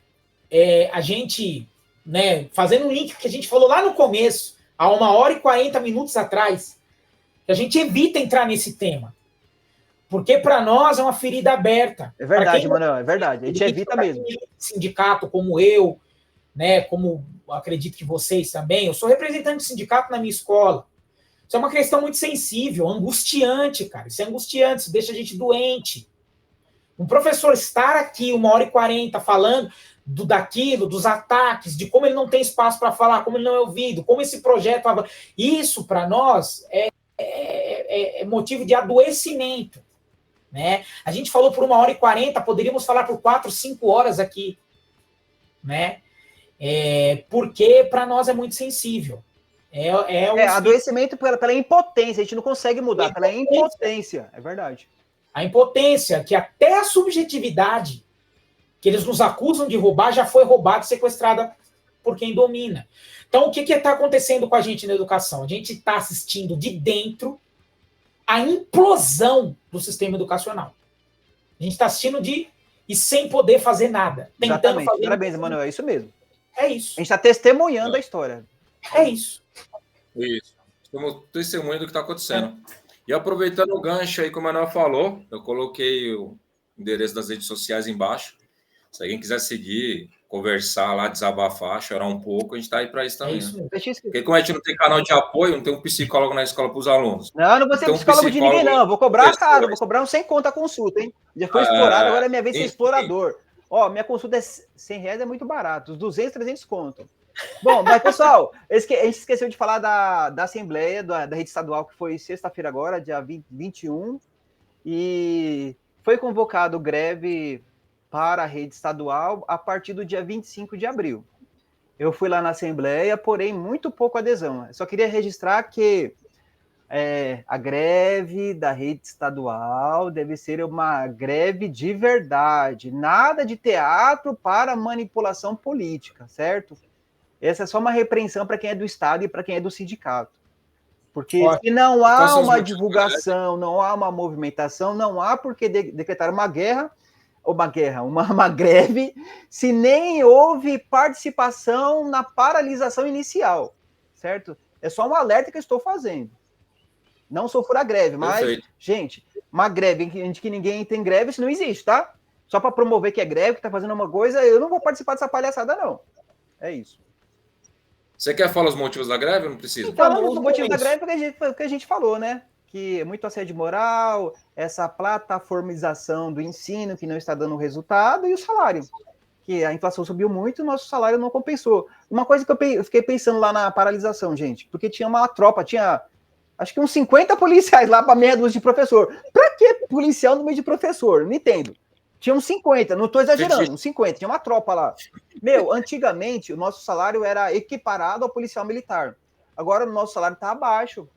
a gente, né, fazendo um link que a gente falou lá no começo, há 1h40 minutos atrás, que a gente evita entrar nesse tema. Porque para nós é uma ferida aberta. É verdade, Manuel, é verdade. A gente evita mesmo. Sindicato como eu, né, como acredito que vocês também, eu sou representante de sindicato na minha escola. Isso é uma questão muito sensível, angustiante, cara. Isso é angustiante, isso deixa a gente doente. Um professor estar aqui 1h40 falando daquilo, dos ataques, de como ele não tem espaço para falar, como ele não é ouvido, como esse projeto... Isso, para nós, é motivo de adoecimento. Né? A gente falou por 1h40, poderíamos falar por 4, 5 horas aqui. Né? Porque para nós é muito sensível. Adoecimento pela impotência, a gente não consegue mudar, pela impotência, é verdade. A impotência, que até a subjetividade que eles nos acusam de roubar já foi roubada e sequestrada por quem domina. Então, o que está acontecendo com a gente na educação? A gente está assistindo de dentro a implosão do sistema educacional. A gente está assistindo e sem poder fazer nada. Exatamente. Parabéns, Emanuel, é isso mesmo. É isso. A gente está testemunhando a história. É isso. Isso. Estamos testemunhando do que está acontecendo. E aproveitando o gancho aí, como o Manuel falou, eu coloquei o endereço das redes sociais embaixo. Se alguém quiser seguir, conversar lá, desabafar, chorar um pouco, a gente está aí para isso também. Né? Porque como a gente não tem canal de apoio, não tem um psicólogo na escola para os alunos. Não vou ser psicólogo de ninguém, não. Vou cobrar caro, vou cobrar uns 100 conto a consulta, hein? Já foi explorado, agora é minha vez de ser explorador. Ó, minha consulta é R$100, é muito barato. Os 200, 300 conto. Bom, mas pessoal, a gente esqueceu de falar da Assembleia, da Rede Estadual, que foi sexta-feira agora, dia 21, e foi convocado greve para a Rede Estadual a partir do dia 25 de abril. Eu fui lá na Assembleia, porém, muito pouco adesão. Eu só queria registrar que a greve da Rede Estadual deve ser uma greve de verdade, nada de teatro para manipulação política, certo? Essa é só uma repreensão para quem é do Estado e para quem é do sindicato. Porque se não há uma divulgação, não há uma movimentação, não há por que decretar uma greve, se nem houve participação na paralisação inicial, certo? É só um alerta que eu estou fazendo. Não sou fura greve, mas, perfeito. Gente, uma greve em que ninguém tem greve, isso não existe, tá? Só para promover que é greve, que está fazendo uma coisa, eu não vou participar dessa palhaçada, não. É isso. Você quer falar os motivos da greve ou não precisa? Falamos os motivos da greve porque a gente falou, né? Que é muito assédio moral, essa plataformização do ensino que não está dando resultado e o salário. Que a inflação subiu muito e o nosso salário não compensou. Uma coisa que eu fiquei pensando lá na paralisação, gente, porque tinha uma tropa, tinha acho que uns 50 policiais lá para meia dúzia de professor. Para que policial no meio de professor? Não entendo. Tinha uns 50, não estou exagerando, uns 50, tinha uma tropa lá. Meu, antigamente o nosso salário era equiparado ao policial militar. Agora o nosso salário está abaixo.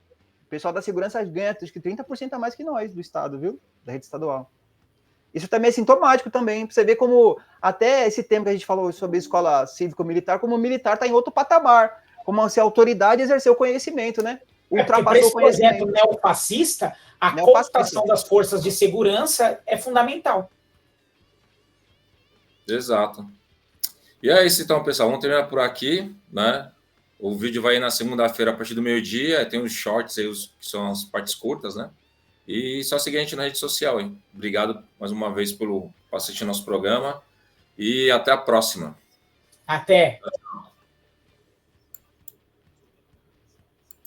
pessoal da segurança ganha acho que 30% a mais que nós, do Estado, viu? Da rede estadual. Isso também é sintomático também, pra você ver como até esse tempo que a gente falou sobre escola cívico-militar, como o militar está em outro patamar, como se a autoridade exerceu o conhecimento, né? Ultrapassou o conhecimento. Por exemplo, neofascista, a cooptação das forças de segurança é fundamental. Exato. E é isso então, pessoal. Vamos terminar por aqui, né? O vídeo vai ir na segunda-feira a partir do meio-dia. Tem os shorts aí, que são as partes curtas, né? E só seguir a gente na rede social, hein? Obrigado mais uma vez por assistir nosso programa. E até a próxima. Até.